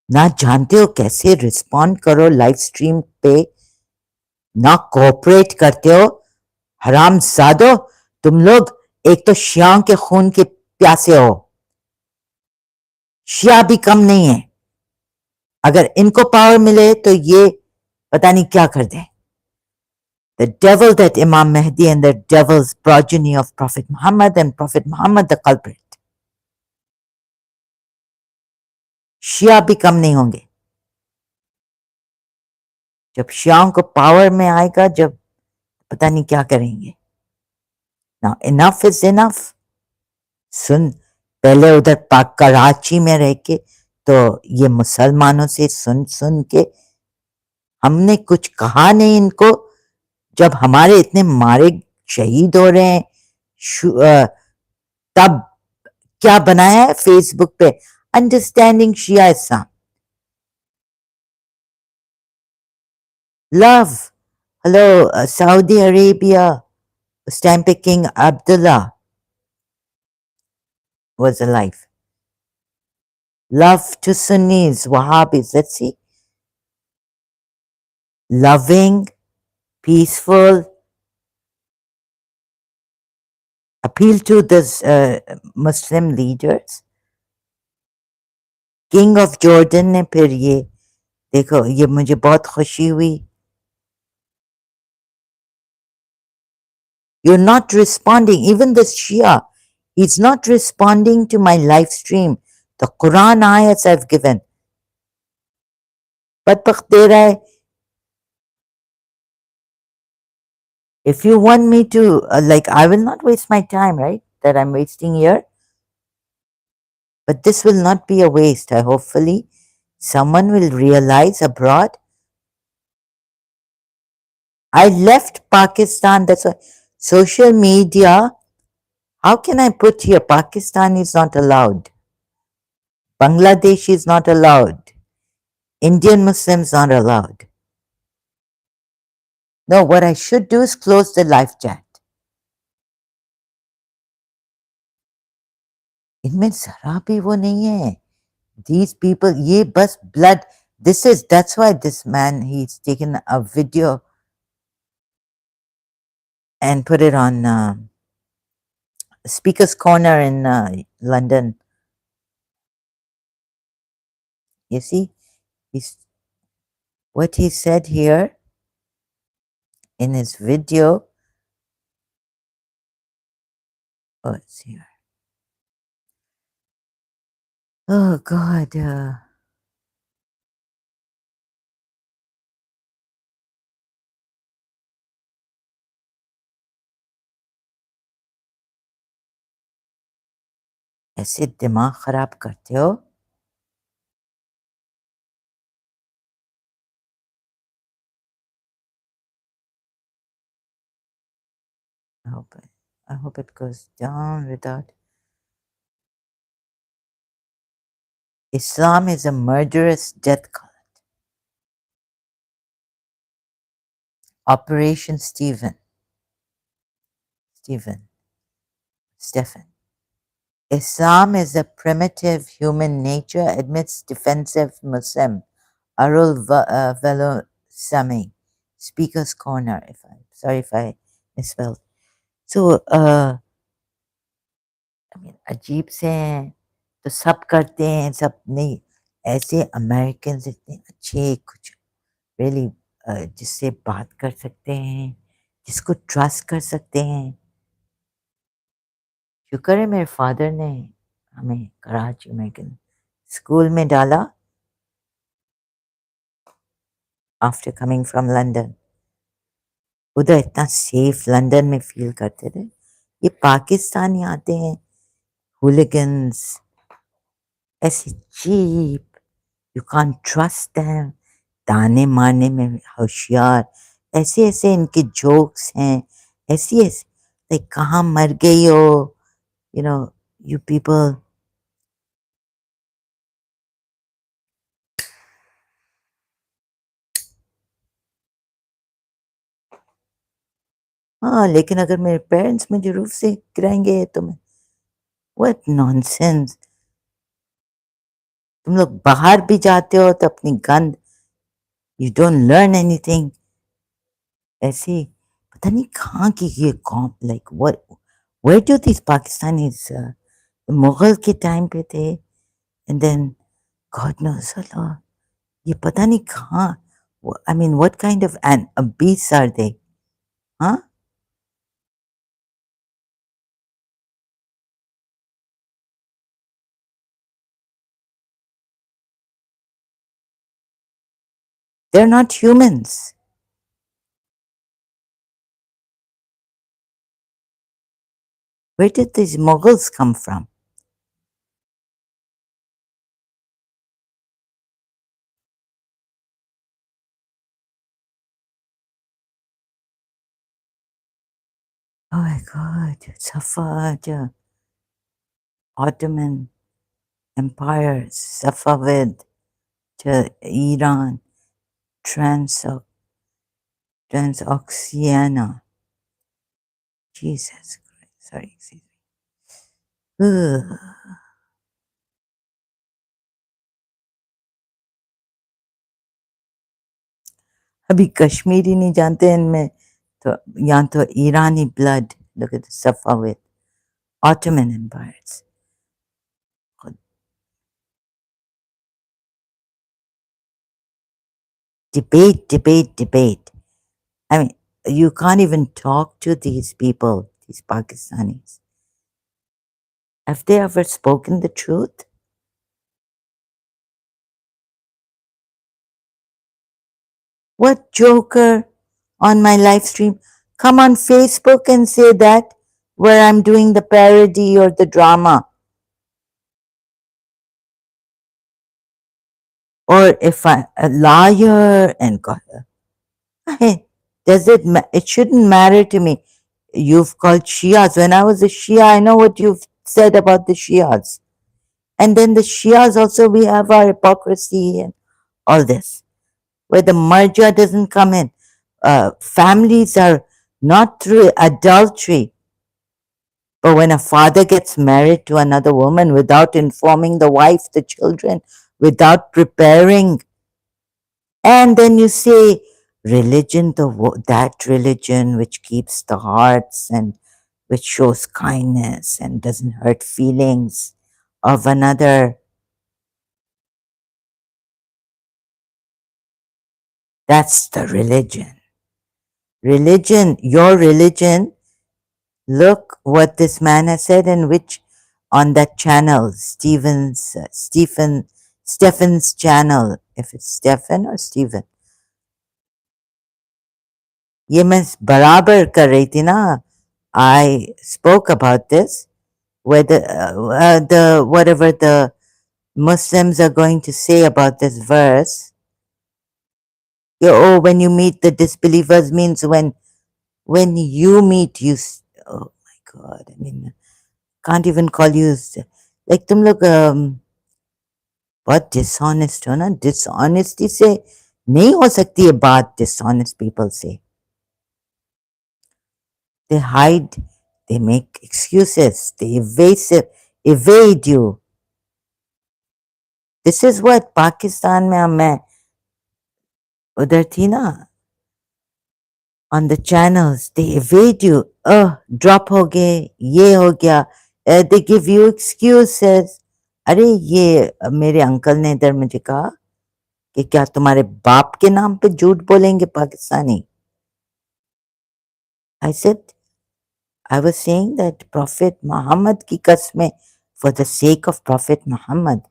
ना जानते हो कैसे रिस्पॉन्ड करो लाइव स्ट्रीम पे, ना कोऑपरेट करते हो हरामजादो। तुम लोग एक तो शियाओं के खून के प्यासे हो, शिया भी कम नहीं है। अगर इनको पावर मिले तो ये पता नहीं क्या कर दें। The devil that Imam Mahdi and the devil's progeny of Prophet Muhammad and Prophet Muhammad the culprit. शिया भी कम नहीं होंगे। जब शियाओं को पावर में आएगा, जब पता नहीं क्या करेंगे। Now enough is enough. सुन, पहले उधर पाक कराची में रह के तो ये मुसलमानों से सुन सुन के हमने कुछ कहा नहीं इनको। जब हमारे इतने मारे शहीद हो रहे हैं, तब क्या बनाया है फेसबुक पे, अंडरस्टैंडिंग शिया इस्लाम, लव। हेलो सऊदी अरेबिया, उस टाइम पे king Abdullah was alive. Love to Sunnis, Wahhabis, let's see. Loving, peaceful, appeal to the Muslim leaders. King of Jordan ने फिर ये देखो, ये मुझे बहुत खुशी हुई। You're not responding, even the Shia, he's not responding to my live stream, the Quran ayats I've given. बदबख्त दे रहा है। If you want me to, like, I will not waste my time, right? That I'm wasting here. But this will not be a waste. I hopefully someone will realize abroad. I left Pakistan. That's why social media. How can I put here? Pakistan is not allowed. Bangladesh is not allowed. Indian Muslims not allowed. No, what I should do is close the live chat. इनमें जरा भी वो नहीं है। These people, ये बस blood. This is, that's why this man, he's taken a video and put it on Speaker's Corner in London. You see, he's, what he said here in his video. Oh, it's here. Oh God. ऐसे दिमाग खराब करते हो। I hope it goes down without. Islam is a murderous death cult. Operation Stephen. Stephen. Islam is a primitive human nature amidst defensive Muslim. Arul Velo Sami. Speaker's Corner. Sorry if I misspelled. So, I mean, अजीब से हैं, तो सब करते हैं, सब नहीं। ऐसे अमेरिकन इतने अच्छे, कुछ really जिससे बात कर सकते हैं, जिसको ट्रस्ट कर सकते हैं। शुक्र है मेरे फादर ने हमें कराची में स्कूल में डाला आफ्टर कमिंग फ्रॉम लंदन। उधर इतना सेफ लंदन में फील करते थे। ये पाकिस्तानी आते हैं हूलिगन्स, ऐसे cheap, you can't trust them, ताने मारने में होशियार, ऐसे ऐसे इनके जोक्स हैं, ऐसी ऐसी लाइक कहाँ मर गई हो, यू नो, यू पीपल। हाँ, लेकिन अगर मेरे पेरेंट्स मुझे रूफ से गिराएंगे तो मैं, व्हाट नॉनसेंस। तुम लोग बाहर भी जाते हो तो अपनी गंद, यू डोंट लर्न एनीथिंग। ऐसे पता नहीं कहाँ की ये कौम, like what, where do this Pakistanis, Mughal के टाइम पे थे, and then God knows Allah, ये पता नहीं कहाँ, I mean what kind of an abyss are they? हाँ, they're not humans. Where did these Mughals come from? Oh my God, Safavid, Ottoman Empire, Safavid, to Iran, Transoxiana. Jesus Christ, sorry, excuse me. Ugh. अभी कश्मीरी नहीं जानते इनमें, तो यहाँ तो ईरानी blood, look at the Safavid, Ottoman empires. Debate, debate, debate. I mean, you can't even talk to these people, these Pakistanis. Have they ever spoken the truth? What joker on my live stream? Come on Facebook and say that where I'm doing the parody or the drama. Or if I a liar and God, hey, does it? It shouldn't matter to me. You've called Shias. When I was a Shia, I know what you've said about the Shias. And then the Shias also, we have our hypocrisy and all this, where the marja doesn't come in. Families are not through adultery, but when a father gets married to another woman without informing the wife, the children, without preparing, and then you say religion, that religion which keeps the hearts and which shows kindness and doesn't hurt feelings of another, that's the religion. Religion, your religion. Look what this man has said, and which on that channel, Stephen's channel, if it's Stephen or Stephen. ये मैं बराबर कर रही थी ना. I spoke about this, whether the whatever the Muslims are going to say about this verse. Oh, when you meet the disbelievers means when you meet you. Oh my God! I mean, can't even call you like तुम लोग बहुत dishonest हो ना. Dishonesty से नहीं हो सकती है बात. डिसऑनेस्ट पीपल से they hide, they make excuses, they evade you. This is what Pakistan में मैं उधर थी ना, on the channels they evade you. Drop हो गए, ये हो गया, they give you excuses. अरे ये मेरे अंकल ने इधर मुझे कहा, कि क्या तुम्हारे बाप के नाम पे झूठ बोलेंगे Pakistani? I said, I was saying that Prophet Muhammad की कसमें, for the sake of Prophet Muhammad,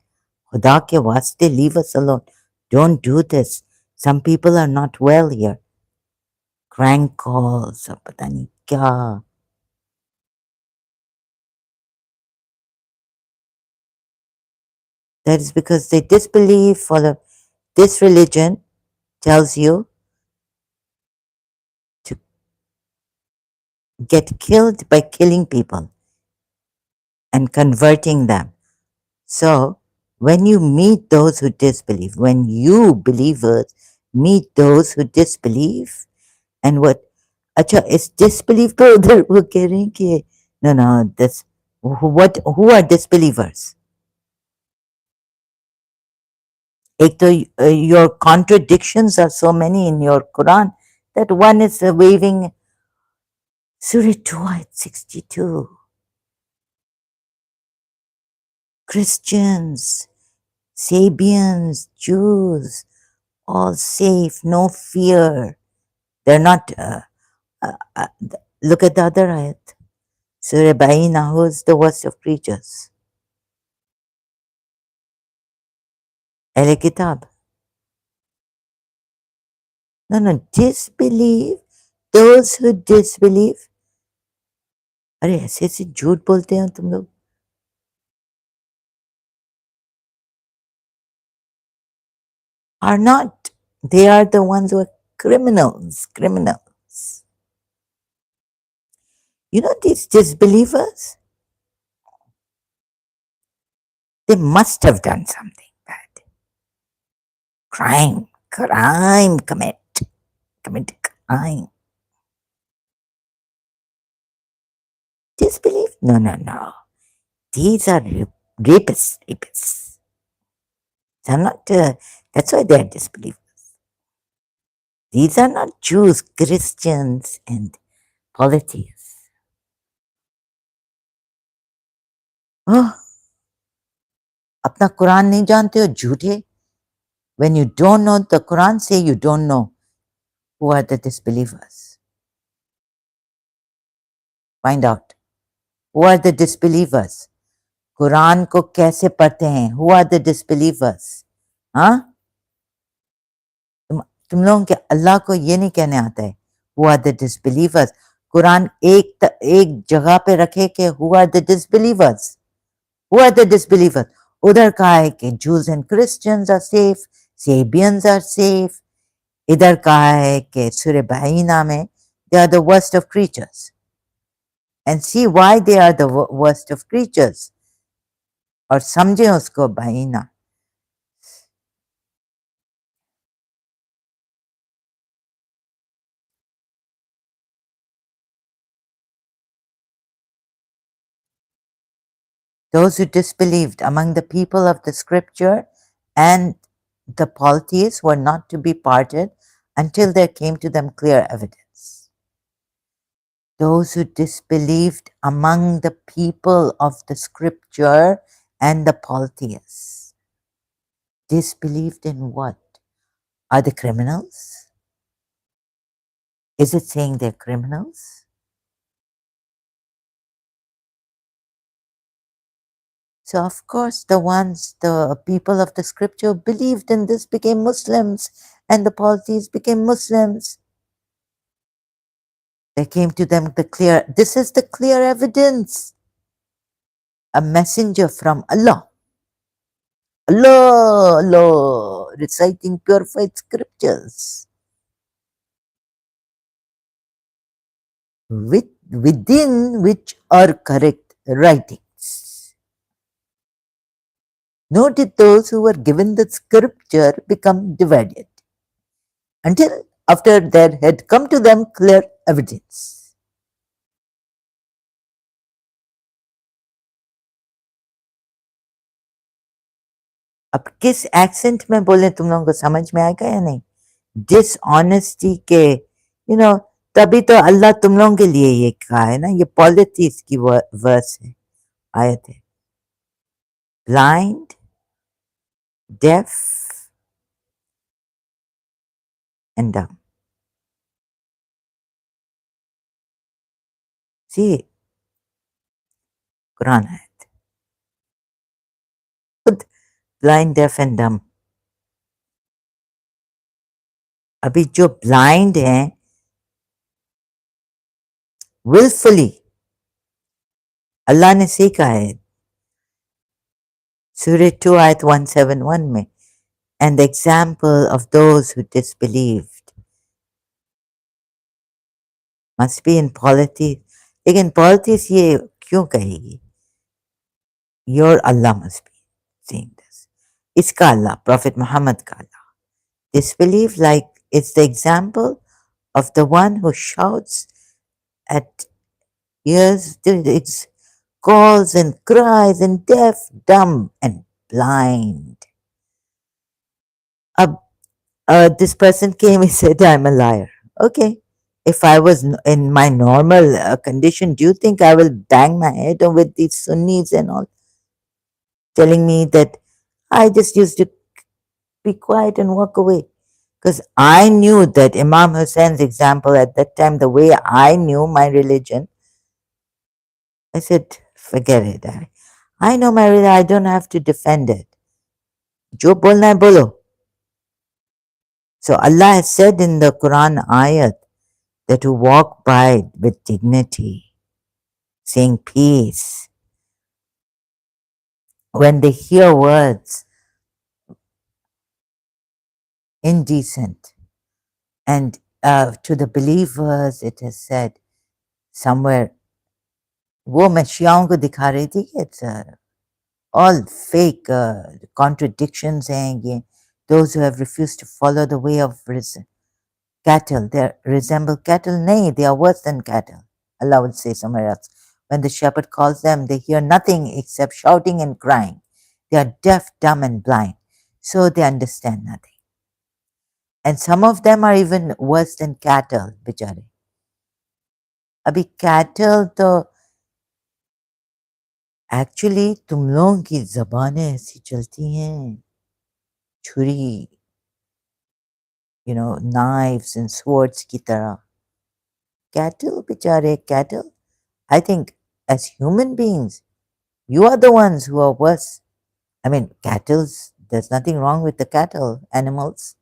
खुदा के वास्ते, leave us alone. Don't do this. Some people are not well here. Crank calls और पता नहीं क्या. That is because they disbelieve. This religion tells you to get killed by killing people and converting them. So when you meet those who disbelieve, when you believers meet those who disbelieve, and what, अच्छा इस disbelief पे उधर वो कह रहे हैं कि no this who are disbelievers? एक तो your contradictions are so many in your Quran that one is waving Surah 2 ayat 62. Christians, Sabians, Jews, all safe, no fear. They're not. Look at the other ayat. Surah Baina, who is the worst of creatures? Ahle Kitab. No, disbelieve. Those who disbelieve. अरे ऐसे ऐसे झूठ बोलते हैं तुम लोग. Are not. They are the ones who are criminals. Criminals. You know these disbelievers? They must have done something bad. Crime. Commit crime. Disbelief? No. These are rapists. They're not, that's why they're disbelievers. These are not Jews, Christians, and polytheists. Oh, अपना कुरान नहीं जानते हो झूठे? When you don't know, the Quran say you don't know who are the disbelievers. Find out. Who are the disbelievers? Quran को कैसे पढ़ते हैं? Who are the disbelievers? हाँ? तुम लोगों के अल्लाह को ये नहीं कहने आता है who are the disbelievers. Quran एक जगह पे रखे कि who are the disbelievers. Who are the disbelievers? उधर कहा है कि Jews and Christians are safe, Sabians are safe. इधर कहा है कि सूरह बाइना में they are the worst of creatures. And see why they are the worst of creatures. और समझे उसको बाइना. Those who disbelieved among the people of the scripture and the polytheists were not to be parted until there came to them clear evidence. Those who disbelieved among the people of the scripture and the polytheists. Disbelieved in what? Are they criminals? Is it saying they're criminals? So of course the people of the scripture believed in this became Muslims and the polytheists became Muslims. There came to them this is the clear evidence. A messenger from Allah. Allah, reciting purified scriptures. Within which are correct writings. Nor did those who were given the scripture become divided until after there had come to them clear evidence. अब किस accent में बोले तुम लोगों को समझ में आएगा या नहीं? डिसऑनेस्टी के तभी तो अल्लाह तुम लोगों के लिए ये कहा है ना. ये पॉलिटिक्स की वर्स है, आयत है. Blind, deaf, and dumb. See, Quran ayat. खुद blind, deaf and dumb. अभी जो blind हैं willfully अल्लाह ने सीखा है सूरह 2 ayat 171 में, and the example of those who disbelieved must be in polity. लेकिन politics ये क्यों कहेगी? Your Allah must be saying this. इसका अल्लाह, Prophet Muhammad का अल्लाह. Disbelief, like it's the example of the one who shouts at ears, it calls and cries and deaf, dumb and blind. This person came, he said, I'm a liar. Okay. If I was in my normal condition, do you think I will bang my head with these Sunnis and all, telling me that I just used to be quiet and walk away? Because I knew that Imam Hussein's example at that time, the way I knew my religion, I said, forget it. I know my religion, I don't have to defend it. Jo bolna hai, bolo. So Allah has said in the Quran ayat that to walk by with dignity, saying peace, when they hear words indecent, and to the believers it has said somewhere, वो मैं शियाओं को दिखा रही थी कि it's all fake contradictions हैं ये, those who have refused to follow the way of cattle, they resemble cattle. Nay, they are worse than cattle. Allah would say somewhere else. When the shepherd calls them, they hear nothing except shouting and crying. They are deaf, dumb, and blind, so they understand nothing. And some of them are even worse than cattle, बिचारे. अभी cattle तो actually तुम लोगों की ज़बानें ऐसी चलती हैं, छुरी, knives and swords की तरह. Cattle, बिचारे, cattle. I think as human beings, you are the ones who are worse. I mean, cattle's, there's nothing wrong with the cattle, animals.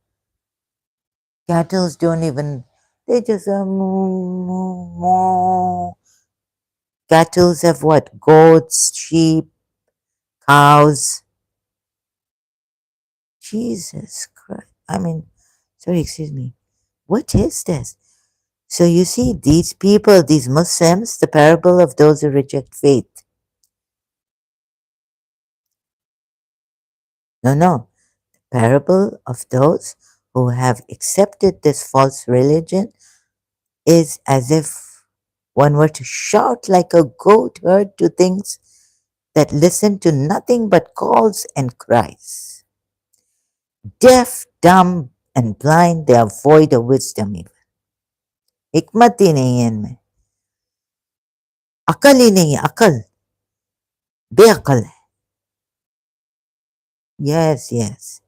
Cattle's don't even, they just moo, moo, moo. Cattle's have what? Goats, sheep, cows. Jesus Christ. I mean, sorry, excuse me. What is this? So you see, these people, these Muslims, the parable of those who reject faith. No. Parable of those who have accepted this false religion is as if one were to shout like a goat herd to things that listen to nothing but calls and cries. Deaf, dumb, and blind, they are void of wisdom even. हिकमत ही नहीं है इनमें, अकल ही नहीं है, अकल बेअकल है. Yes.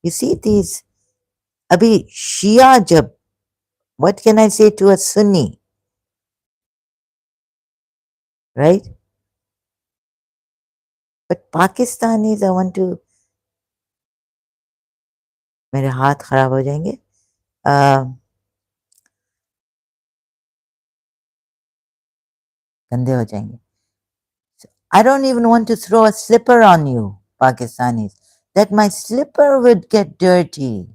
You see these, अभी Shia जब, what can I say to a Sunni, right? But Pakistanis, I want to, मेरे हाथ खराब हो जाएंगे. गंदे हो जाएंगे. I don't even want to throw a slipper on you, Pakistanis, that my slipper would get dirty.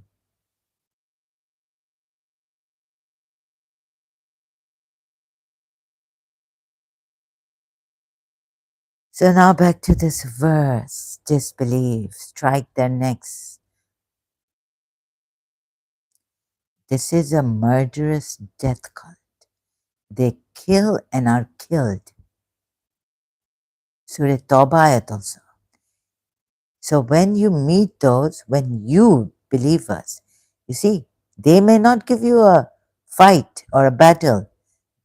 So now back to this verse, disbelief, strike their necks. This is a murderous death cult. They kill and are killed. Surah Tawbah ayat also. So when you meet those, when you believers, you see, they may not give you a fight or a battle,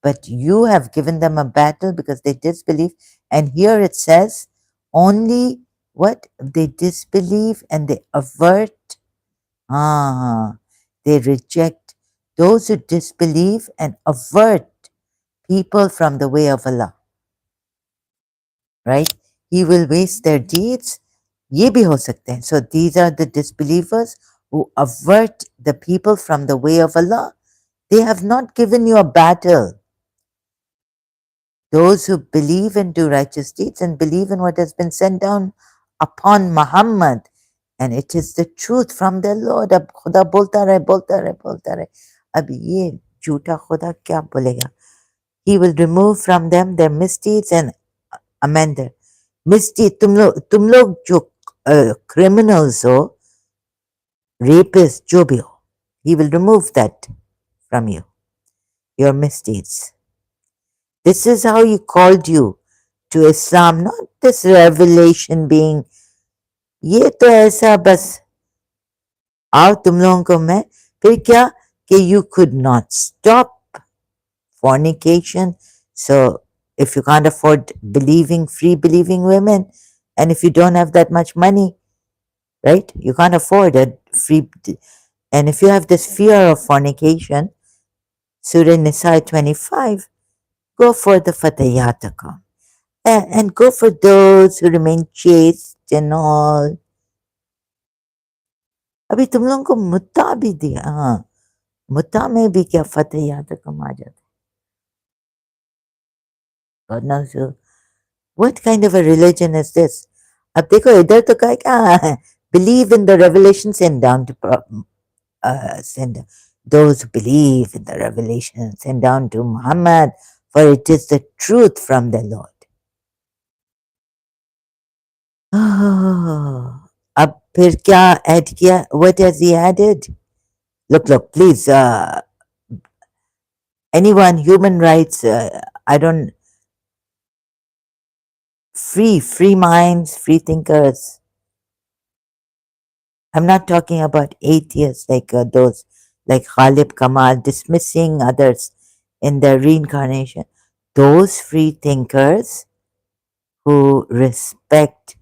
but you have given them a battle because they disbelieve. And here it says only what? They disbelieve and they avert. they reject those who disbelieve and avert people from the way of Allah, right? He will waste their deeds. ये भी हो सकते हैं. So these are the disbelievers who avert the people from the way of Allah. They have not given you a battle. Those who believe and do righteous deeds and believe in what has been sent down upon Muhammad, and it is the truth from their Lord. अब खुदा बोलता रहे बोलता रहे बोलता रहे. अब ये झूठा खुदा क्या बोलेगा? He will remove from them their misdeeds and amend their misdeed. तुम लोग जो criminals हो, rapists जो भी हो, he will remove that from you, your misdeeds. This is how he called you to Islam, not this revelation being, ये तो ऐसा बस आओ तुम लोगों को मैं, फिर क्या कि you could not stop fornication. So if you can't afford free believing women, and if you don't have that much money, right, you can't afford a free, and if you have this fear of fornication, Surah Nisa 25, go for the fatayatakum. And go for those who remain chaste and all. अभी तुम लोगों को मुत्ता भी दिया. हाँ, मुत्ता में भी क्या फतेह यातकम आ जाता. God knows you. What kind of a religion is this? अब देखो इधर तो कहा क्या, believe in the revelation sent down to send those who believe in the revelation sent down to Muhammad, for it is the truth from the Lord. अब फिर क्या add किया? What has he added? Look, please, anyone, human rights, I don't, free minds, free thinkers. I'm not talking about atheists like those, like Ghalib Kamal, dismissing others in their reincarnation. Those free thinkers who respect,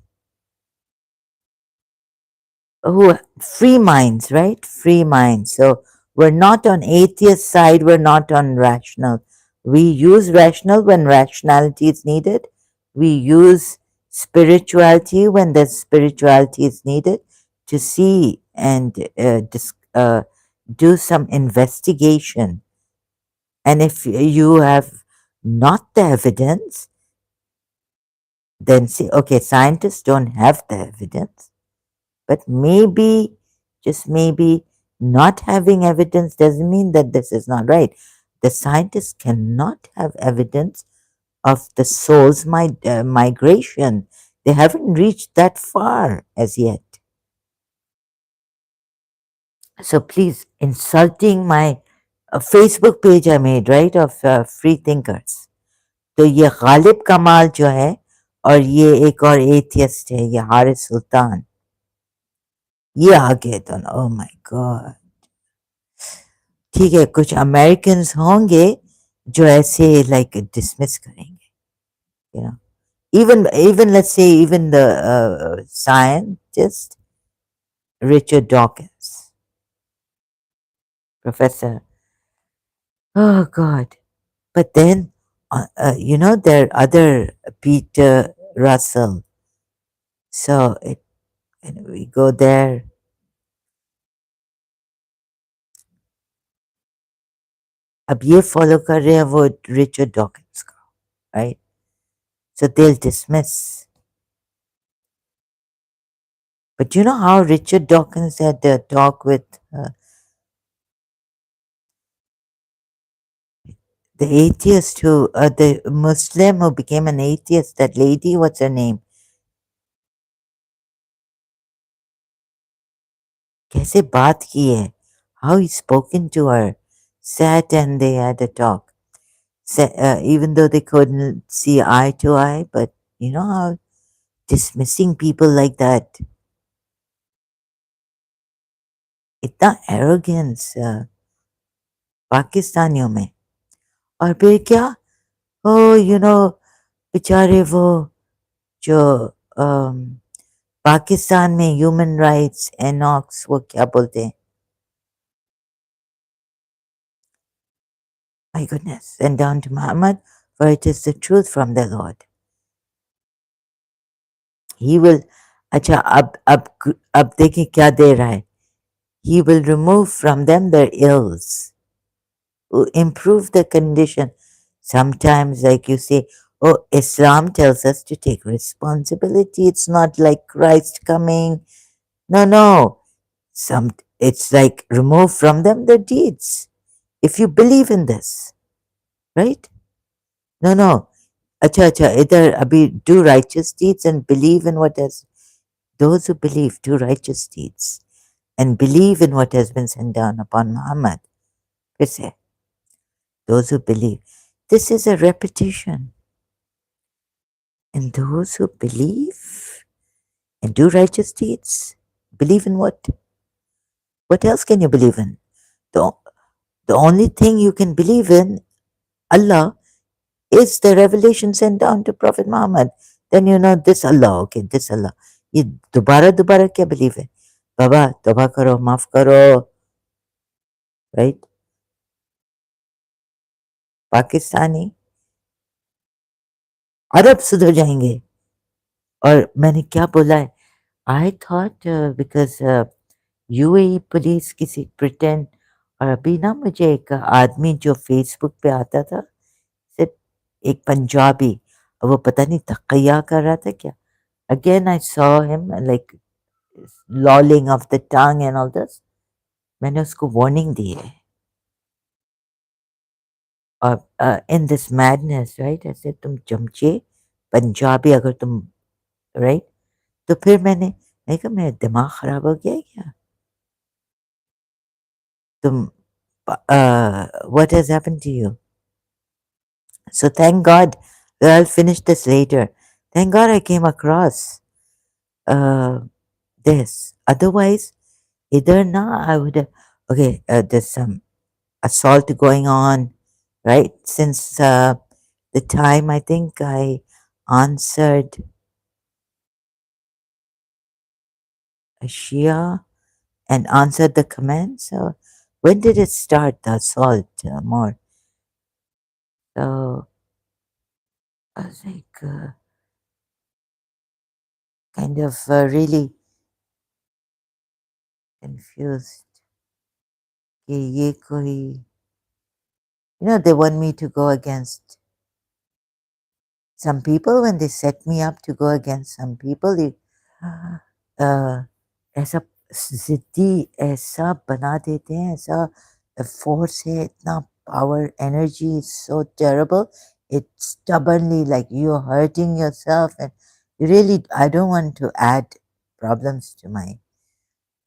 who free minds, right? Free minds. So we're not on atheist side, we're not on rational. We use rational when rationality is needed. We use spirituality when the spirituality is needed to see and do some investigation. And if you have not the evidence, then say, okay, scientists don't have the evidence. But maybe, just maybe, not having evidence doesn't mean that this is not right. The scientists cannot have evidence of the soul's migration. They haven't reached that far as yet. So please, insulting my Facebook page I made, right, of free thinkers. तो ये गालिब कमाल जो है और ये एक और atheist है, ये हारिस सुल्तान, ये आगे तो ओह माय गॉड. ठीक है, कुछ अमेरिकन होंगे जो ऐसे लाइक डिसमिस करेंगे, you know, even let's say even the scientist Richard Dawkins, professor, oh god. But then you know, there are other Peter Russell, so we go there. अब ये follow कर रहे हैं वो रिचर्ड डॉकिंस का, right? So they'll dismiss. But you know how Richard Dawkins had a talk with the atheist who, the Muslim who became an atheist, that lady, what's her name? कैसे बात की है? How he spoken to her, sat and they had a talk. Even though they couldn't see eye to eye, but you know how dismissing people like that. इतना arrogance पाकिस्तानियों में. और फिर क्या, यू नो, बेचारे वो जो पाकिस्तान में ह्यूमन राइट्स एनॉक्स, वो क्या बोलते हैं, My goodness, send down to Muhammad, for it is the truth from the Lord. He will, अच्छा अब देखिए क्या दे रहा है. He will remove from them their ills, improve the condition. Sometimes, like you say, oh, Islam tells us to take responsibility. It's not like Christ coming. No, no. It's like remove from them their deeds. If you believe in this, right? No, no. Acha, acha, either abhi do righteous deeds and believe in what has, those who believe do righteous deeds and believe in what has been sent down upon Muhammad. फिर से, those who believe. This is a repetition. And those who believe and do righteous deeds, believe in what? What else can you believe in? The, the only thing you can believe in, Allah, is the revelation sent down to Prophet Muhammad. Then you know this Allah, okay, this Allah. ये दोबारा दोबारा क्या believe है? बाबा तौबा करो, माफ करो, right? Pakistani अरब सुधर जाएंगे. और मैंने क्या बोला है? I thought because UAE police किसी प्रिटेंड, और अभी ना मुझे एक आदमी जो फेसबुक पे आता था, सिर्फ एक पंजाबी, और वो पता नहीं तकिया कर रहा था क्या. Again I saw him like lolling of the tongue and all this. मैंने उसको वार्निंग दी है. और इन दिस मैडनेस, राइट, ऐसे तुम चमचे पंजाबी अगर तुम, राइट, तो फिर मैंने कहा मेरा दिमाग खराब हो गया है क्या? तुम what has happened to you? So thank God, I'll finish this later. Thank God I came across uh, this. Otherwise, either now I would have, okay, there's some assault going on, right? Since the time I think I answered a Shia and answered the comment. So when did it start, the assault more? So I was like, kind of really confused. कि ये कोई, they want me to go against some people. When they set me up to go against some people, they ऐसा जिद्दी ऐसा बना देते हैं, ऐसा force है, इतना power, energy is so terrible. It's stubbornly like you're hurting yourself, and really, I don't want to add problems to my.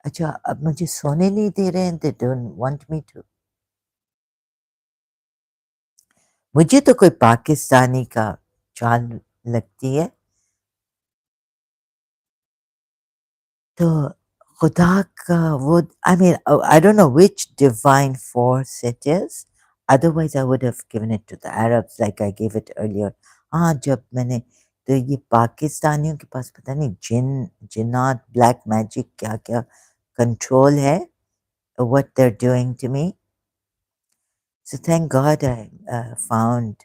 अच्छा, अब मुझे सोने नहीं दे रहे हैं. They don't want me to. मुझे तो कोई पाकिस्तानी का चाल लगती है. तो खुदा का वो, I mean, I don't know which divine force it is. Otherwise, I would have given it to the Arabs like I gave it earlier. हाँ, जब मैंने, तो ये पाकिस्तानियों के पास पता नहीं जिन्नात, ब्लैक मैजिक, क्या क्या कंट्रोल है, what they're doing to me. So thank God I found.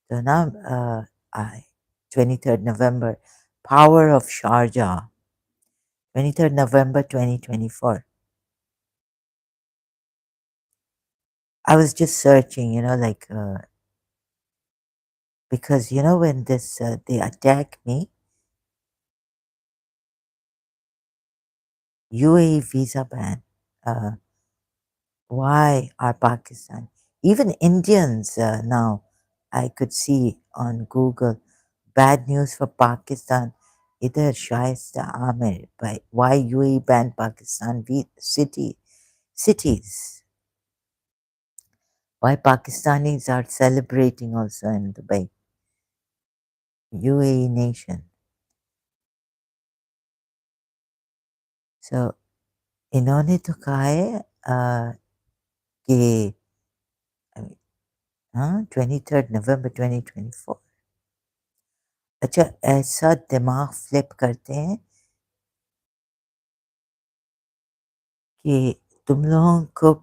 So now, I 23rd November, Power of Sharjah, 23rd November 2024. I was just searching, like, because, when this, they attack me, UAE visa ban, why are Pakistan, even Indians now, I could see on Google, bad news for Pakistan, either Shaista Amir, by why UAE banned Pakistan cities. Why Pakistanis are celebrating also in Dubai, UAE nation. So इन्होंने तो कहा है कि हाँ 23rd November 2024. अच्छा, ऐसा दिमाग flip करते हैं कि तुम लोगों को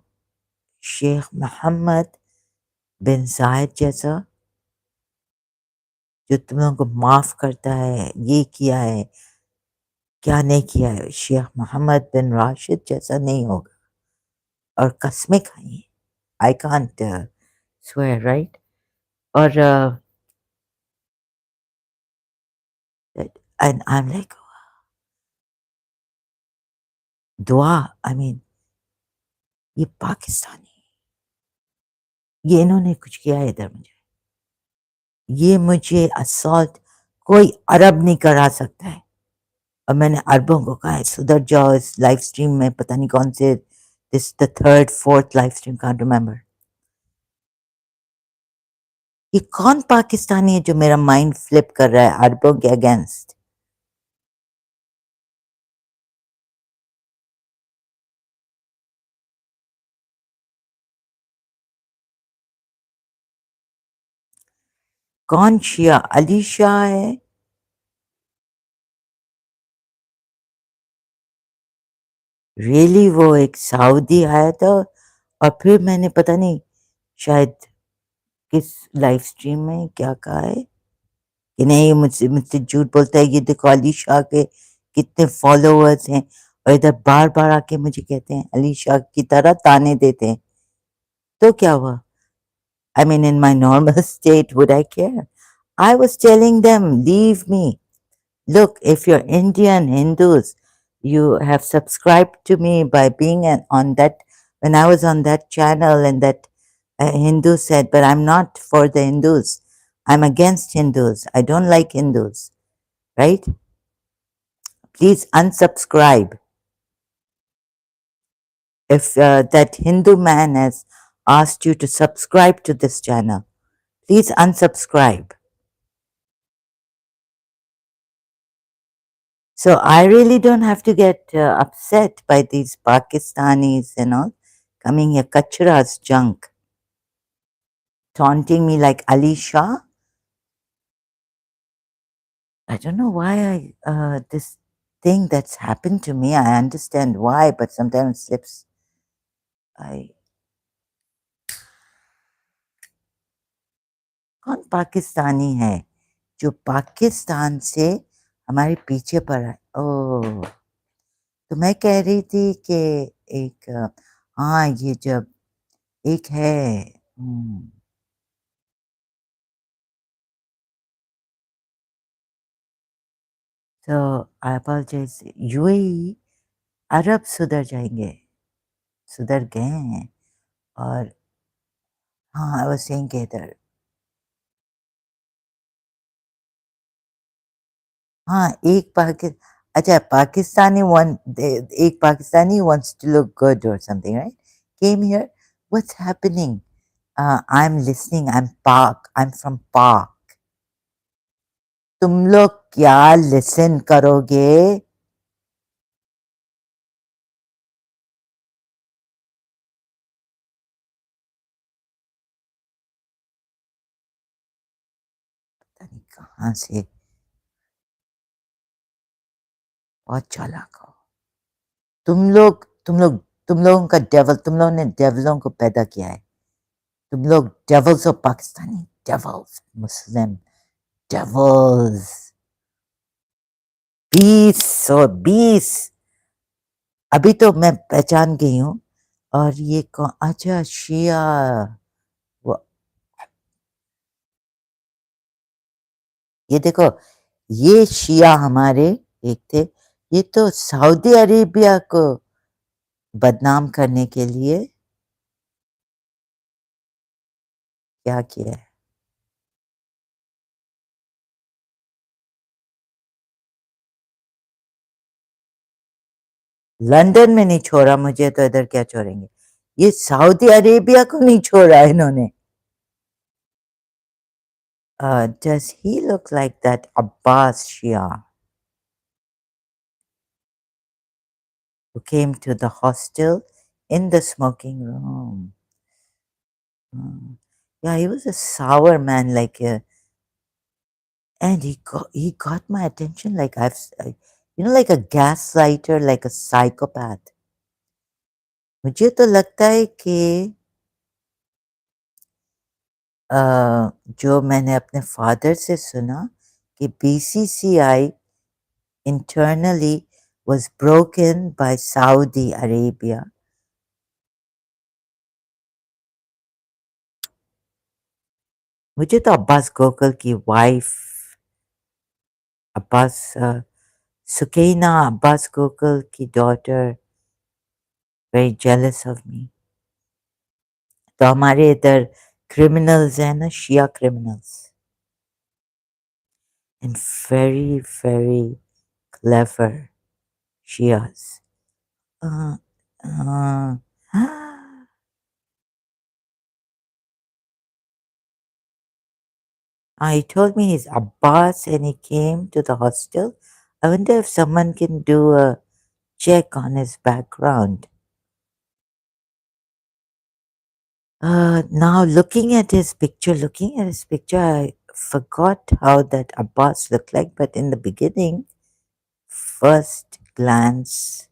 शेख मोहम्मद بن زائد جیسا جو تم لوگوں کو معاف کرتا ہے، یہ کیا ہے کیا نہیں کیا ہے، شیخ محمد بن راشد جیسا نہیں ہوگا، اور قسمیں کھائیں. I can't swear, right؟ اور and I'm like دعا I mean یہ پاکستانی، یہ انہوں نے کچھ کیا ہے ادھر مجھے، یہ مجھے assault کوئی عرب نہیں کرا سکتا ہے. اور میں نے عربوں کو کہا ہے سدھر جاؤ اس لائف سٹریم میں، پتہ نہیں کون سے this the third fourth live stream can't remember. یہ کون پاکستانی ہے جو میرا مائنڈ فلپ کر رہا ہے عربوں کے اگینسٹ؟ کون شیعہ؟ علی شاہ ہے؟ ریئلی وہ ایک سعودی آیا تھا، اور پھر میں نے پتہ نہیں شاید کس لائف سٹریم میں کیا کہا ہے کہ نہیں مجھ سے جھوٹ بولتا ہے، یہ دیکھو علی شاہ کے کتنے فالوورز ہیں، اور ادھر بار بار آ کے مجھے کہتے ہیں علی شاہ کی طرح تانے دیتے ہیں. تو کیا ہوا؟ I mean in my normal state would I care? I was telling them leave me. Look, if you're Indian Hindus, you have subscribed to me by being on that, when I was on that channel, and that Hindu said, but I'm not for the Hindus. I'm against Hindus. I don't like Hindus, right? Please unsubscribe. If that Hindu man has asked you to subscribe to this channel, please unsubscribe. So I really don't have to get upset by these Pakistanis and all coming here, Kachra's junk, taunting me like Ali Shah. I don't know why this thing that's happened to me, I understand why, but sometimes it slips. کون پاکستانی ہے جو پاکستان سے ہمارے پیچھے پڑا ہے؟ اوہ، تو میں کہہ رہی تھی کہ ایک ہاں یہ جب ایک ہے تو I apologize. UAE عرب سدھر جائیں گے، سدھر گئے ہیں. اور ہاں I was saying کہ ادھر ہاں ایک اچھا پاکستانی ایک Pakistani wants to look good or something, right? Came here. What's happening? I'm listening. I'm Pak. I'm from Pak. تم لوگ کیا لسن کرو گے؟ پتہ نہیں کہاں سے بہت چالاک ہو تم لوگوں کا ڈیول، تم لوگوں نے ڈیولوں کو پیدا کیا ہے. تم لوگ ڈیولز ہو، پاکستانی ڈیولز، مسلم ڈیولز، 20 ابھی تو میں پہچان گئی ہوں. اور یہ کون؟ اچھا شیعہ. یہ دیکھو، یہ شیعہ ہمارے ایک تھے، یہ تو سعودی عربیہ کو بدنام کرنے کے لیے کیا کیا ہے. لندن میں نہیں چھوڑا مجھے، تو ادھر کیا چھوڑیں گے؟ یہ سعودی عربیہ کو نہیں چھوڑا انہوں نے. Does he look like that Abbas Shia who came to the hostel in the smoking room? Yeah, he was a sour man, and he got my attention like like a gaslighter, like a psychopath. مجھے تو لگتا ہے کہ जो मैंने अपने father से सुना कि BCCI internally was broken by Saudi Arabia. मुझे तो अब्बास गोकल की वाइफ अब्बास सुकैना अब्बास गोकल की daughter very jealous of me. तो हमारे इधर क्रिमिनल्स हैं ना Shia criminals and very very clever Shias. uh, uh, he told me he's Abbas and he came to the hostel. I wonder if someone can do a check on his background. Now looking at his picture, I forgot how that Abbas looked like, but in the beginning, first glance,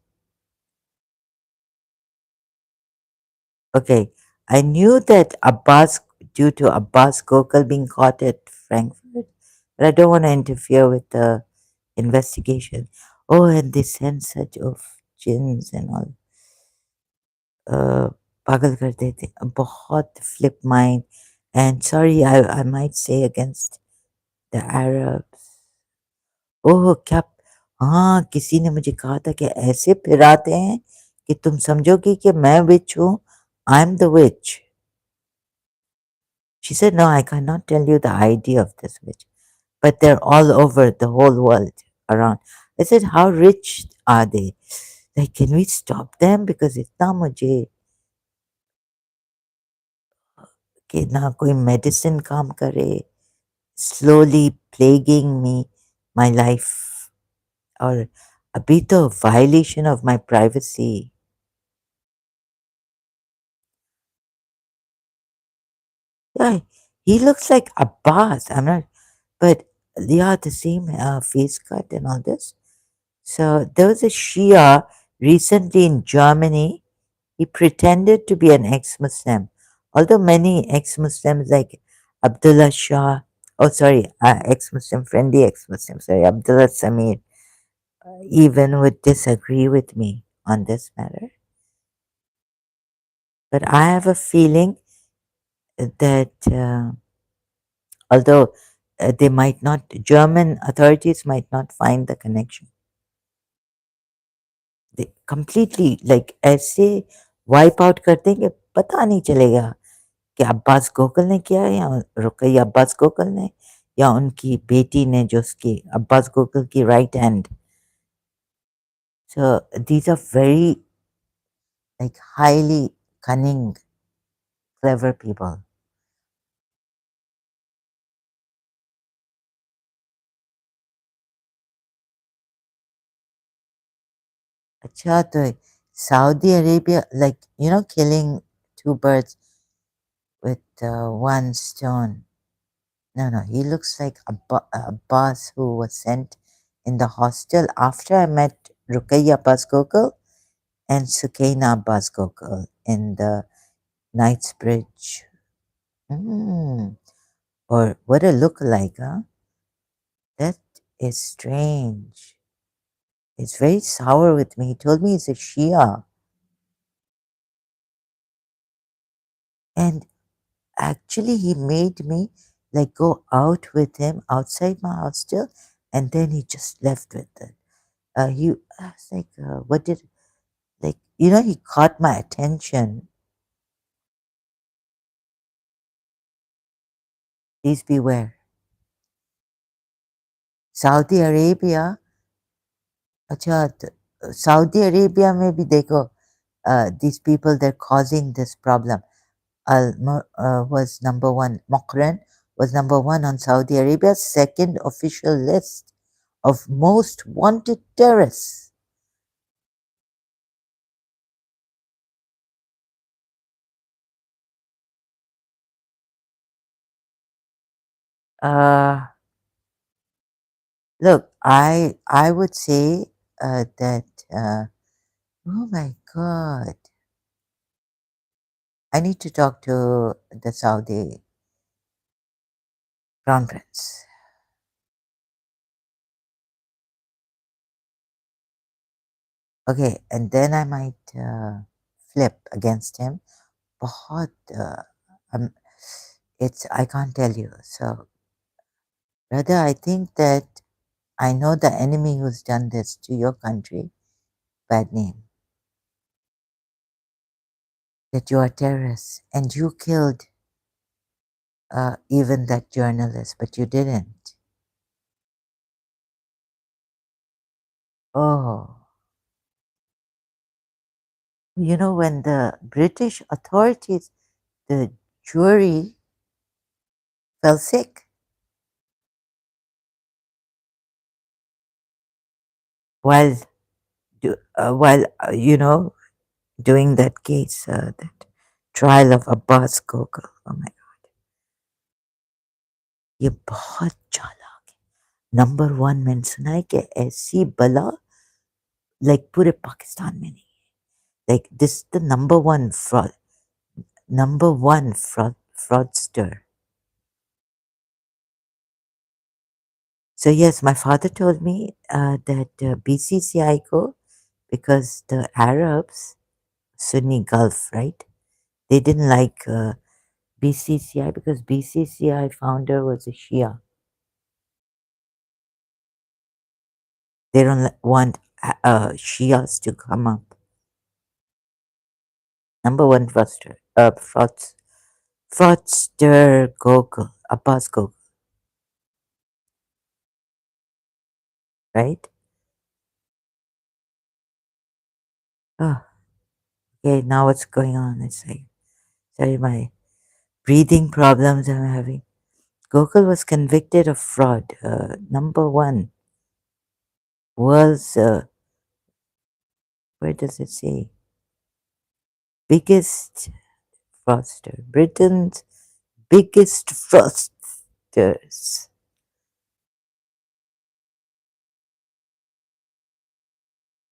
okay, I knew that Abbas, due to Abbas Gokal being caught at Frankfurt, but I don't want to interfere with the investigation. Oh, and they send such of jinns and all. पागल कर देते बहुत flip mind. And sorry, I might say against the Arabs. ओह क्या. हाँ, किसी ने मुझे कहा था कि ऐसे फिराते हैं कि तुम समझोगे कि मैं विच हूँ. I'm the witch. She said, no, I cannot tell you the idea of this witch, but they're all over the whole world around. I said, how rich are they? Like, can we stop them? Because इतना मुझे कि ना कोई medicine काम करे, slowly plaguing me, my life, और अभी तो violation of my privacy. Yeah, he looks like Abbas. I'm not, but yeah, the same face cut and all this. So there was a Shia recently in Germany. He pretended to be an ex-Muslim, although many ex-Muslims like Abdullah Shah, oh sorry, ex-Muslim, friendly ex-Muslim, sorry, Abdullah Samir, even would disagree with me on this matter. But I have a feeling that although they might not, German authorities might not find the connection. They completely like ऐसे wipe out कर देंगे, पता नहीं चलेगा कि अब्बास गोकल ने किया है या रुकैया अब्बास गोकल ने या उनकी बेटी ने जो उसकी अब्बास गोकल की right hand. So these are very like highly cunning, clever people. अच्छा तो Saudi Arabia, like killing two birds with one stone. No, no, he looks like Abbas who was sent in the hostel after I met Ruqayya Abbas Gokul and Sukaina Abbas Gokul in the Knightsbridge. Mm. Or what a look like, huh? That is strange. It's very sour with me. He told me he's a Shia. And actually, he made me like go out with him outside my hostel and then he just left with it. I was like, what did, like, he caught my attention. Please beware. Saudi Arabia, अच्छा Saudi Arabia में भी देखो, these people, they're causing this problem. Was number one. Mokran was number one on Saudi Arabia's second official list of most wanted terrorists. Uh, Look, I would say that oh my God, I need to talk to the Saudi. Crown Prince. Okay, and then I might flip against him. बहुत, um, it's I can't tell you. So, brother, I think that I know the enemy who's done this to your country. Bad name. That you are terrorists and you killed even that journalist, but you didn't. Oh, you know, when the British authorities, the jury fell sick while you know, doing that case, that trial of Abbas Gokul. Oh my, ये बहुत चालाक है। Number one मैंने सुना है कि ऐसी बला लाइक पूरे पाकिस्तान में नहीं। Like this, the number one fraudster. So yes, my father told me that BCCI ko, because the Arabs, Sunni Gulf, right? They didn't like BCCI because BCCI founder was a Shia. They don't want Shias to come up. Number one fraudster Gokul, Abbas Gokul, right? Oh, okay, now what's going on? It's like, sorry, my breathing problems I'm having. Gokul was convicted of fraud. Number one was, where does it say? Biggest fraudster. Britain's biggest fraudsters.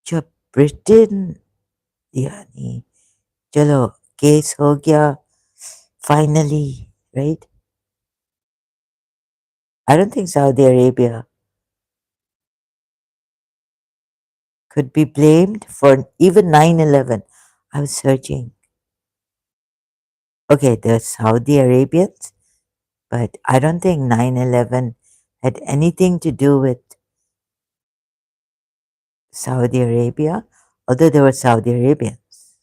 जब Britain यानी चलो case हो गया finally, right? I don't think Saudi Arabia could be blamed for even 9/11. I was searching. Okay, the Saudi Arabians, but I don't think 9/11 had anything to do with Saudi Arabia, although they were Saudi Arabians.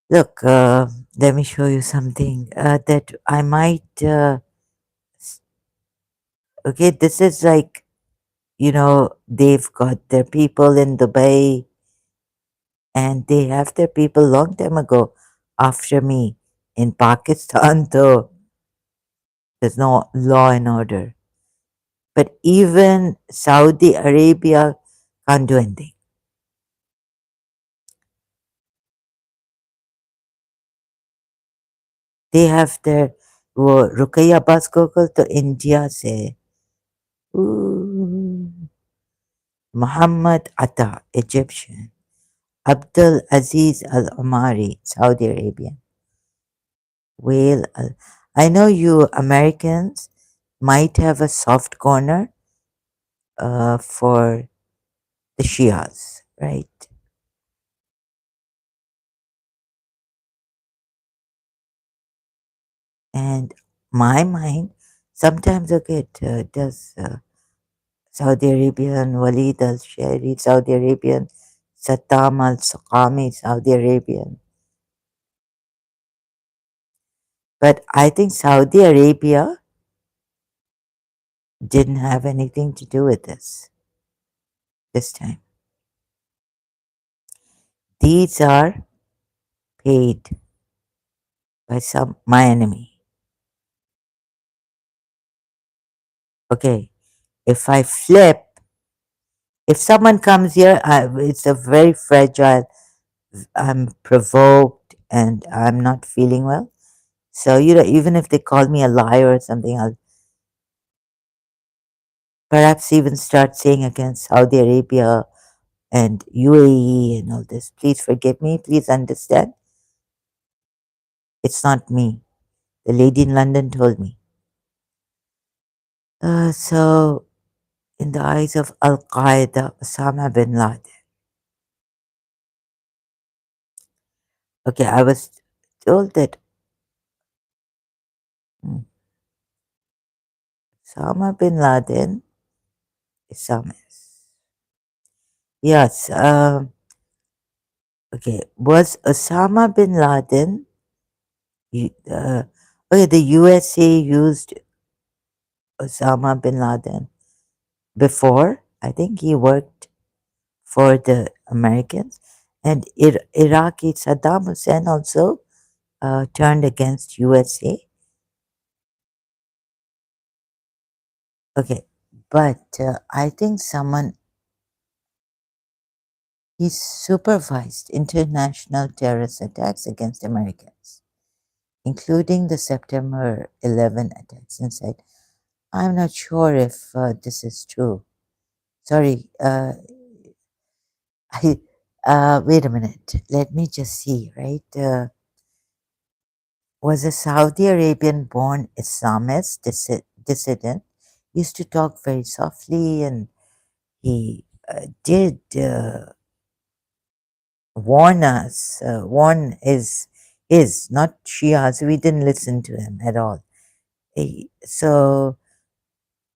Look, let me show you something that I might. Okay, this is like, you know, they've got their people in Dubai and they have their people long time ago after me. In Pakistan, though, there's no law and order. But even Saudi Arabia can't do anything. They have their वो रुकैया अब्बास गोकुल तो India से Muhammad Atta, Egyptian, Abdul Aziz Al Omari, Saudi Arabian, Whale Al. I know you Americans might have a soft corner for the Shias, right? And my mind sometimes okay, does Saudi Arabian Walid al Shahri, Saudi Arabian Saddam al Saqami, Saudi Arabian. But I think Saudi Arabia didn't have anything to do with this time. These are paid by my enemy. Okay, if I flip, if someone comes here, it's a very fragile. I'm provoked and I'm not feeling well. So you know, even if they call me a liar or something, I'll perhaps even start saying against Saudi Arabia and UAE and all this. Please forgive me. Please understand. It's not me. The lady in London told me. So, in the eyes of Al Qaeda, Osama bin Laden. Okay, I was told that hmm, Osama bin Laden is Samis. Yes. Okay. Was Osama bin Laden? Okay, the USA used Osama bin Laden before. I think he worked for the Americans, and Iraqi Saddam Hussein also turned against USA. Okay, but I think someone he supervised international terrorist attacks against Americans, including the September 11 attacks inside. I'm not sure if this is true. Sorry, I, wait a minute. Let me just see, right? Was a Saudi Arabian born Islamist dissident, used to talk very softly, and he did warn us, warn is not Shia, so we didn't listen to him at all. So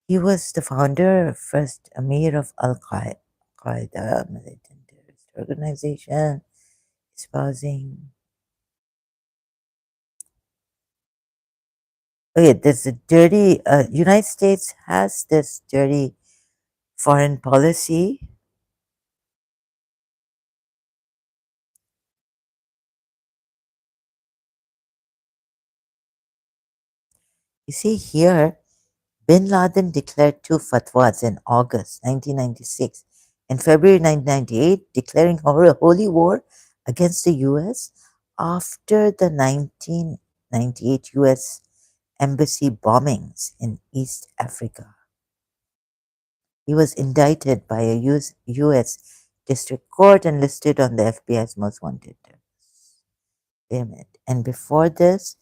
he was the founder, first Amir of Al Qaeda, militant terrorist organization, espousing. Okay, there's a dirty. United States has this dirty foreign policy. You see here, Bin Laden declared two fatwas in August 1996 and February 1998, declaring a holy war against the US after the 1998 US embassy bombings in East Africa. He was indicted by a US district court and listed on the FBI's most wanted list. And before this,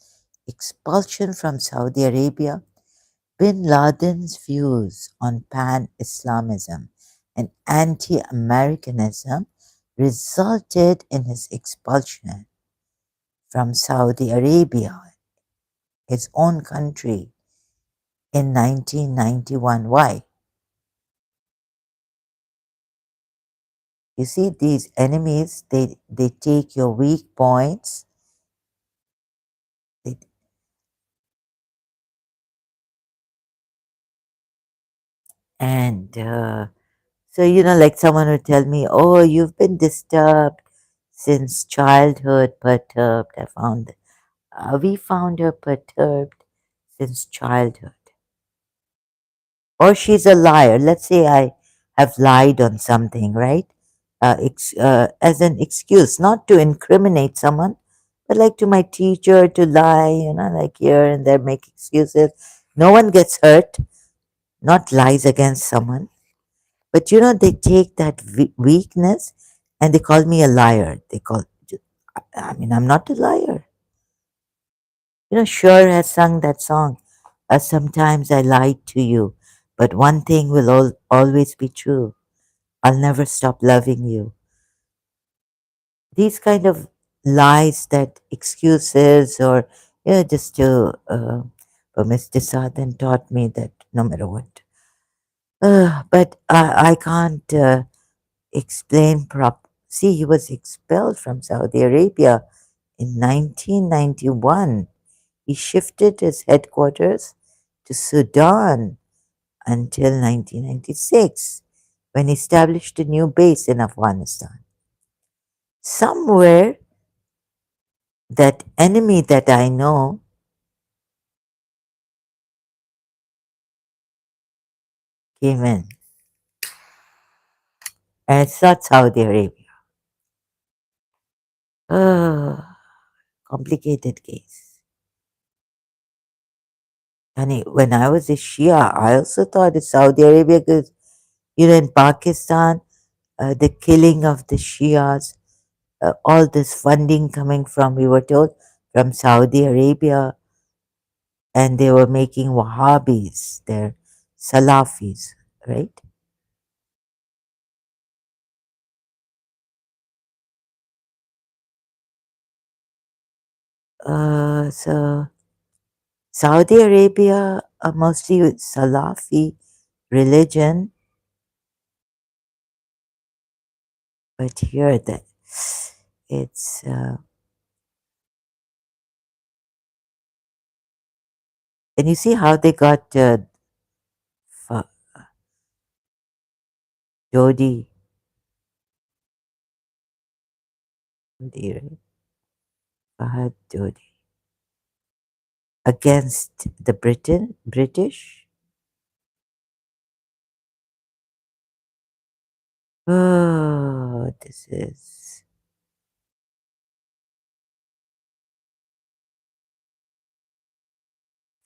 expulsion from Saudi Arabia. Bin Laden's views on pan Islamism and anti Americanism resulted in his expulsion from Saudi Arabia, his own country, in 1991. Why? You see, these enemies, they take your weak points they, and so, like someone would tell me, oh, you've been disturbed since childhood, perturbed. We found her perturbed since childhood. Or she's a liar. Let's say I have lied on something, right? As an excuse, not to incriminate someone, but like to my teacher to lie, like here and there, make excuses. No one gets hurt, not lies against someone. But they take that weakness and they call me a liar. I'm not a liar. Sure has sung that song. Sometimes I lied to you, but one thing will always be true. I'll never stop loving you. These kind of lies, that excuses, or just to. But Mr. Sadhan taught me that no matter what. But I can't explain See, he was expelled from Saudi Arabia in 1991. He shifted his headquarters to Sudan until 1996, when he established a new base in Afghanistan. Somewhere, that enemy that I know came in, and it's not Saudi Arabia. Oh, complicated case. Honey, when I was a Shia, I also thought it's Saudi Arabia because, in Pakistan, the killing of the Shias, all this funding coming from, we were told, from Saudi Arabia, and they were making Wahhabis, they're Salafis, right? So Saudi Arabia are mostly Salafi religion, but here that it's and you see how they got Fa- Jodi, right? Fahad Jodi against the British. Oh, this is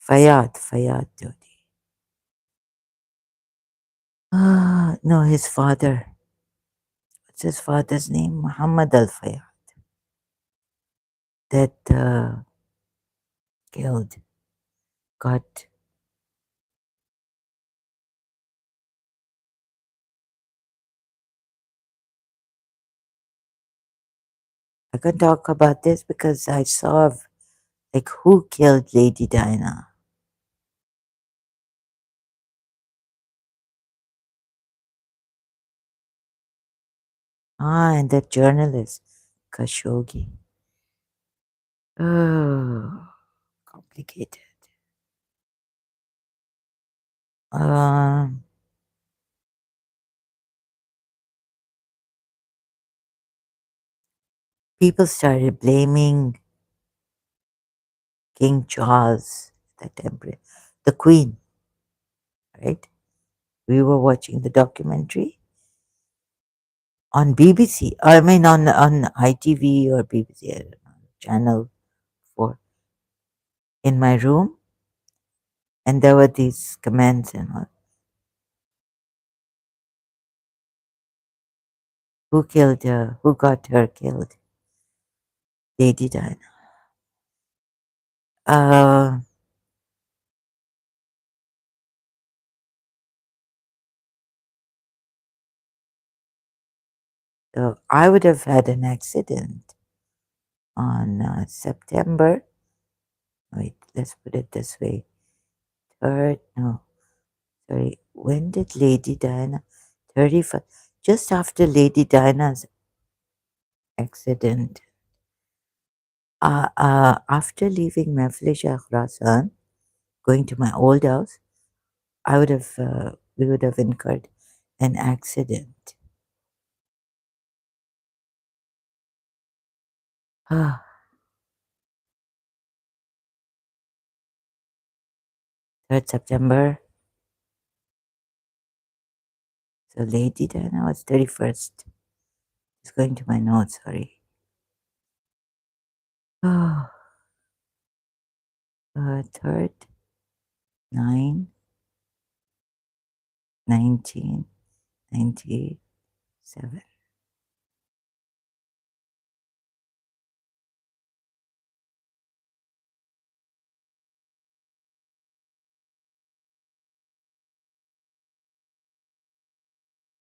Fayad Jodi. Ah, no, his father. What's his father's name? Muhammad Al Fayad. That killed, got. I can talk about this because I saw like who killed Lady Diana. Ah, and that journalist, Khashoggi. Oh, complicated. Um, People started blaming King Charles, that emperor, the Queen, right? We were watching the documentary on BBC. I mean, on ITV or BBC, I don't know, Channel 4, in my room, and there were these comments and all. Who killed her? Who got her killed? Lady Diana. Uh, so I would have had an accident on September. Wait, let's put it this way. Third, no, sorry. When did Lady Diana? 31st, just after Lady Diana's accident. After leaving Meflisha Khurasan, going to my old house, we would have incurred an accident. Ah, 3rd September. So Lady Diana was 31st. Just going to my notes, sorry. Oh, 3rd, 9, 1997.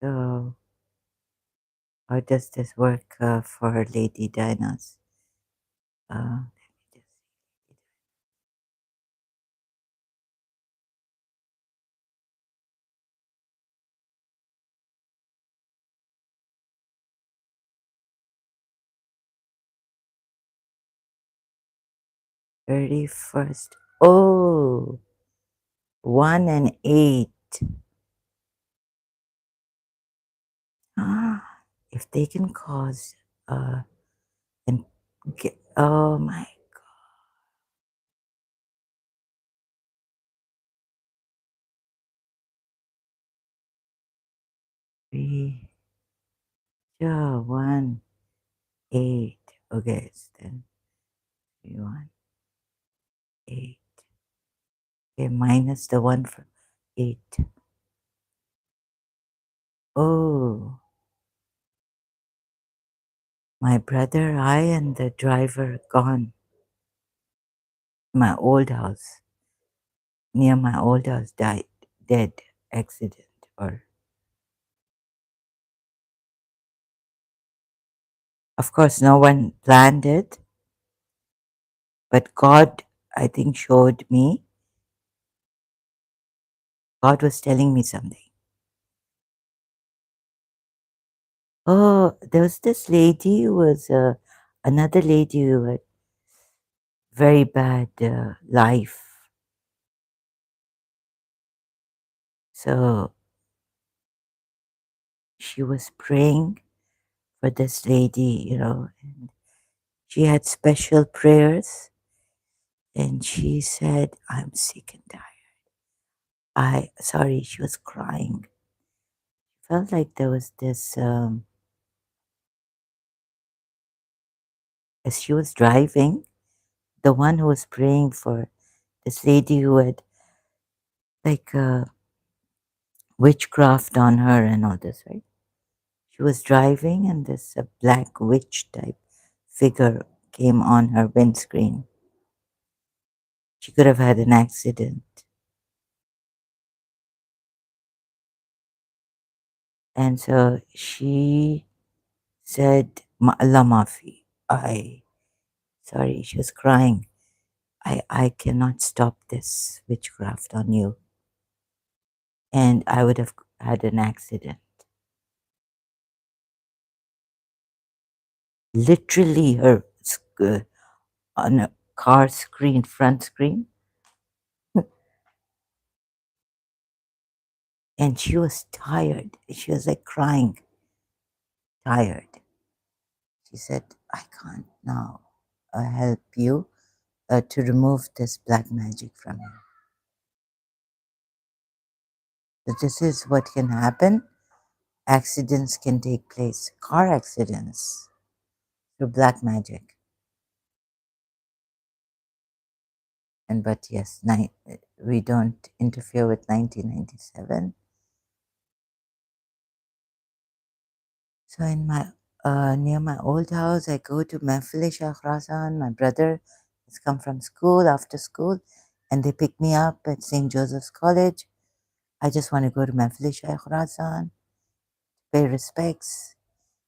So how does this work for Lady Diana's? Let me just 31st. Oh, 1 and 8. Ah, if they can cause and get, oh my God, yeah, 1, 8. Okay, it's then 3, 1, 8. Okay, minus the 1 for 8. Oh, my brother, I, and the driver gone. my old house, near my old house, died, dead, accident, or of course, no one planned it, but God, I think, showed me. God was telling me something. Oh, there was this lady who was another lady who had very bad life. So she was praying for this lady, and she had special prayers. And she said, I'm sick and tired. Sorry, she was crying. Felt like there was this, as she was driving, the one who was praying for this lady who had like witchcraft on her and all this, right? She was driving and this black witch type figure came on her windscreen. She could have had an accident. And so she said, Allah Mafi, sorry, she was crying. I cannot stop this witchcraft on you. And I would have had an accident. Literally, her on a car screen, front screen, and she was tired. She was like crying, tired. She said, I can't now help you to remove this black magic from you. So this is what can happen. Accidents can take place, car accidents through black magic. But yes, we don't interfere with 1997. So in my near my old house, I go to Mahfil-e-Shah Khurasan. My brother has come from school after school, and they pick me up at St. Joseph's College. I just want to go to Mahfil-e-Shah Khurasan, pay respects,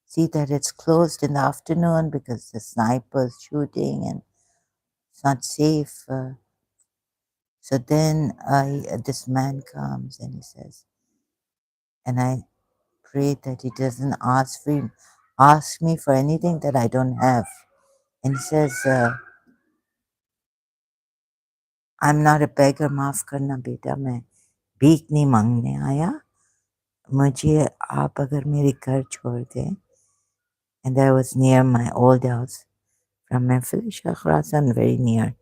see that it's closed in the afternoon because the snipers shooting and it's not safe. So then this man comes and he says, and I pray that he doesn't ask me for anything that I don't have. And he says, I'm not a beggar, माफ करना बेटा, मैं भीख नहीं मांगने आया, मुझे आप अगर मेरे घर छोड़ दें. And that was near my old house. From Mahfil-e-Shah Khurasan, very near.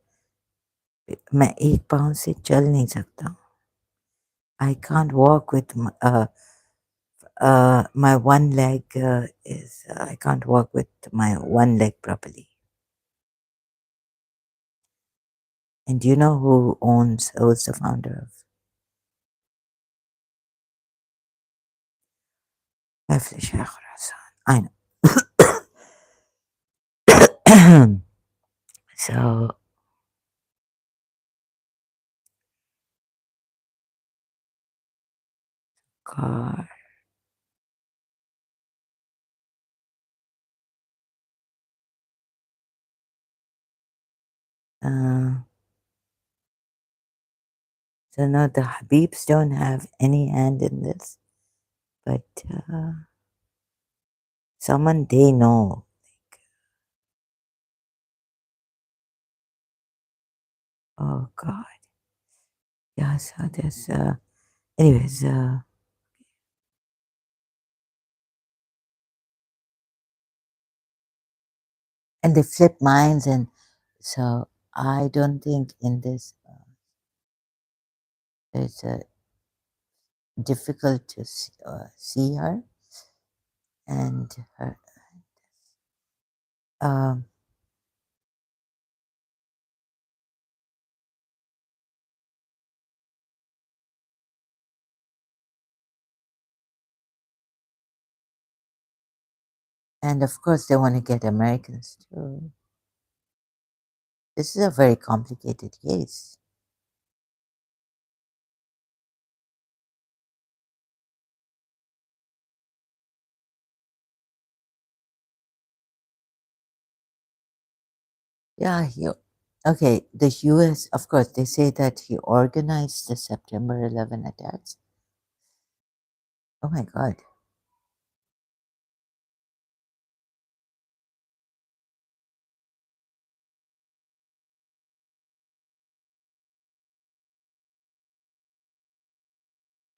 मैं एक पाँव से चल नहीं सकता. I can't walk with my one leg I can't walk with my one leg properly. And do you know who's the founder of Mahfil-e-Shah Khurasan? I know. So car. So no, the Habibs don't have any hand in this, but someone they know. Oh God, yeah. So there's, anyways, and they flip minds, and so I don't think in this it's difficult to see her and her. Um, and of course, they want to get Americans too. This is a very complicated case. Yeah, okay, the US, of course, they say that he organized the September 11 attacks. Oh my God.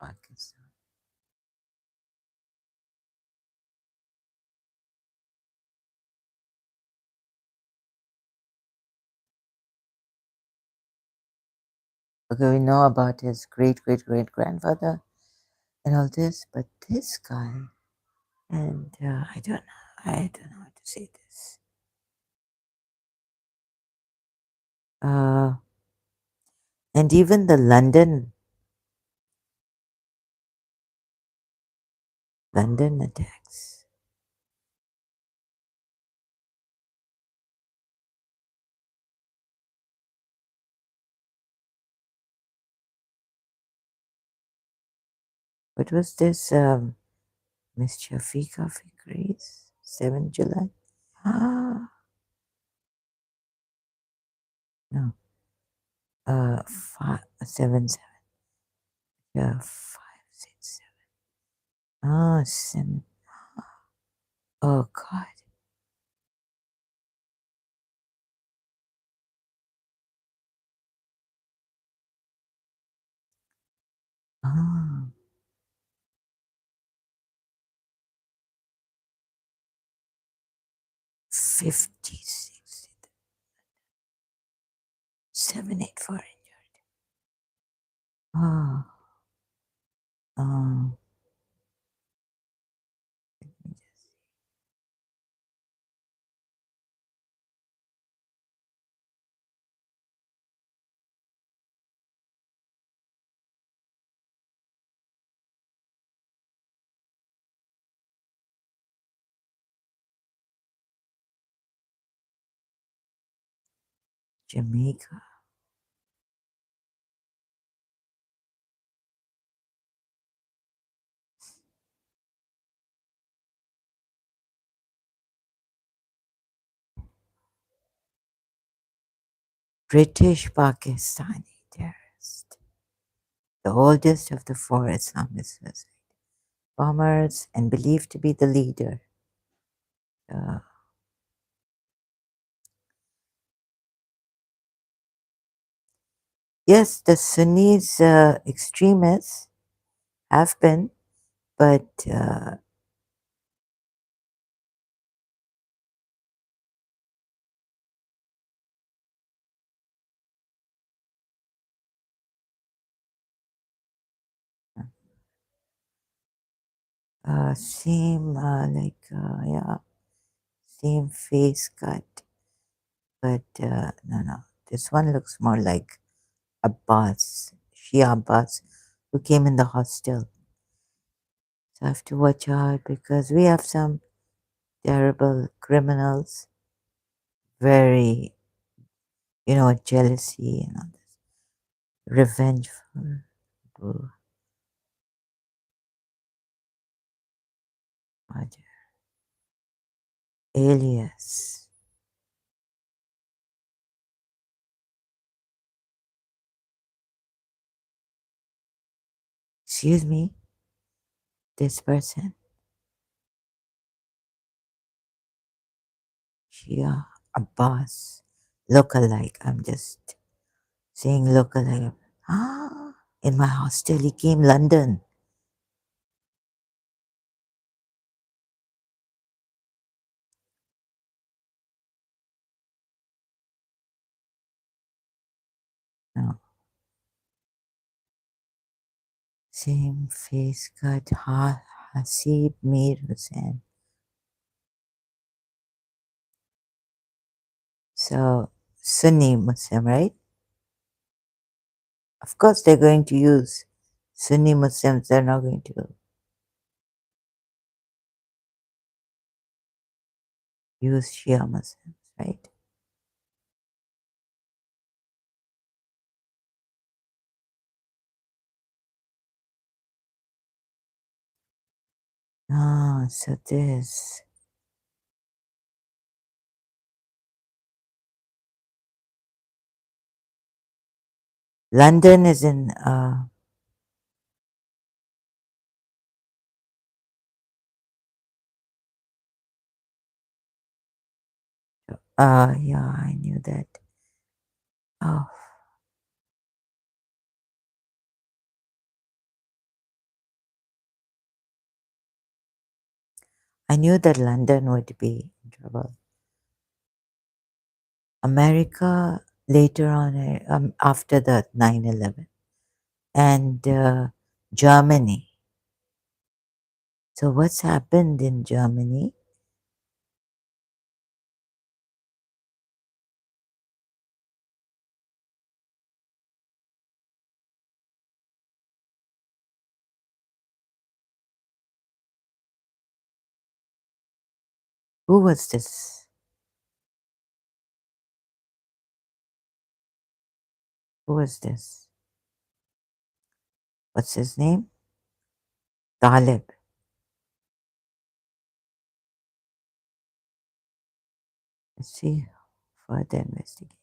Pakistan. Okay, we know about his great great great grandfather and all this, but this guy, and I don't know how to say this. Uh, and even the London attacks. What was this? Miss Shafika Fikri's 7 July? Ah, no. 7 7. Yeah, 5 6 7. Oh, 7. Oh God. Oh, 56. 7 8 4. Oh, um, Jamaica. British Pakistani terrorist. The oldest of the four Islamist suicide bombers and believed to be the leader. Uh, yes, the Sunnis extremists have been, but same yeah, same face cut, but no, this one looks more like Abbas, Shia Abbas, who came in the hostel. So I have to watch out because we have some terrible criminals, very, jealousy and all this, revengeful, people. Alias. Excuse me, this person, Shia Abbas, look-alike. I'm just saying look-alike. Ah, in my hostel, he came London. No, same face cut, Hasib Mir Hussain. So, Sunni Muslim, right? Of course, they're going to use Sunni Muslims. They're not going to use Shia Muslims, right? Ah, so this London is in yeah, I knew that. Oh, I knew that London would be in trouble. America later on, after the 9/11, and Germany. So what's happened in Germany? Who was this? Who was this? What's his name? Talib. Let's see further investigation.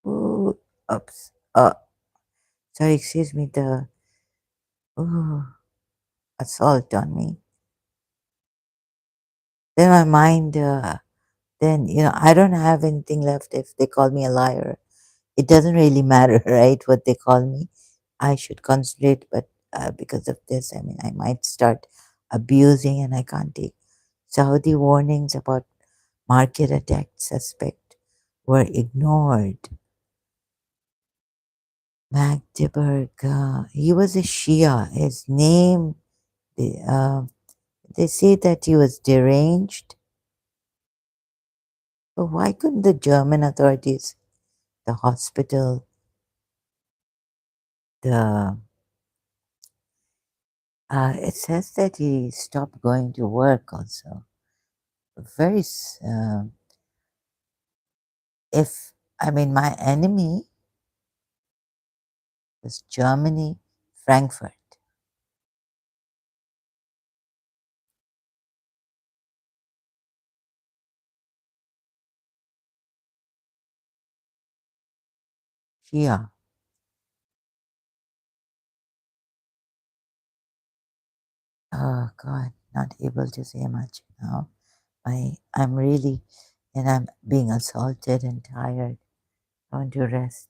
Ooh, oops. Sorry, excuse me. The ooh, assault on me. Then my mind. Then I don't have anything left if they call me a liar. It doesn't really matter, right? What they call me. I should concentrate, but because of this, I mean, I might start abusing, and I can't take. Saudi warnings about market attack suspect were ignored. Magdeburg, he was a Shia. His name, they, uh, they say that he was deranged. But why couldn't the German authorities, the hospital, the it says that he stopped going to work also. Very, if I mean, my enemy was Germany, Frankfurt. Shia. Oh God, not able to say much now. I'm really, and I'm being assaulted and tired. I want to rest.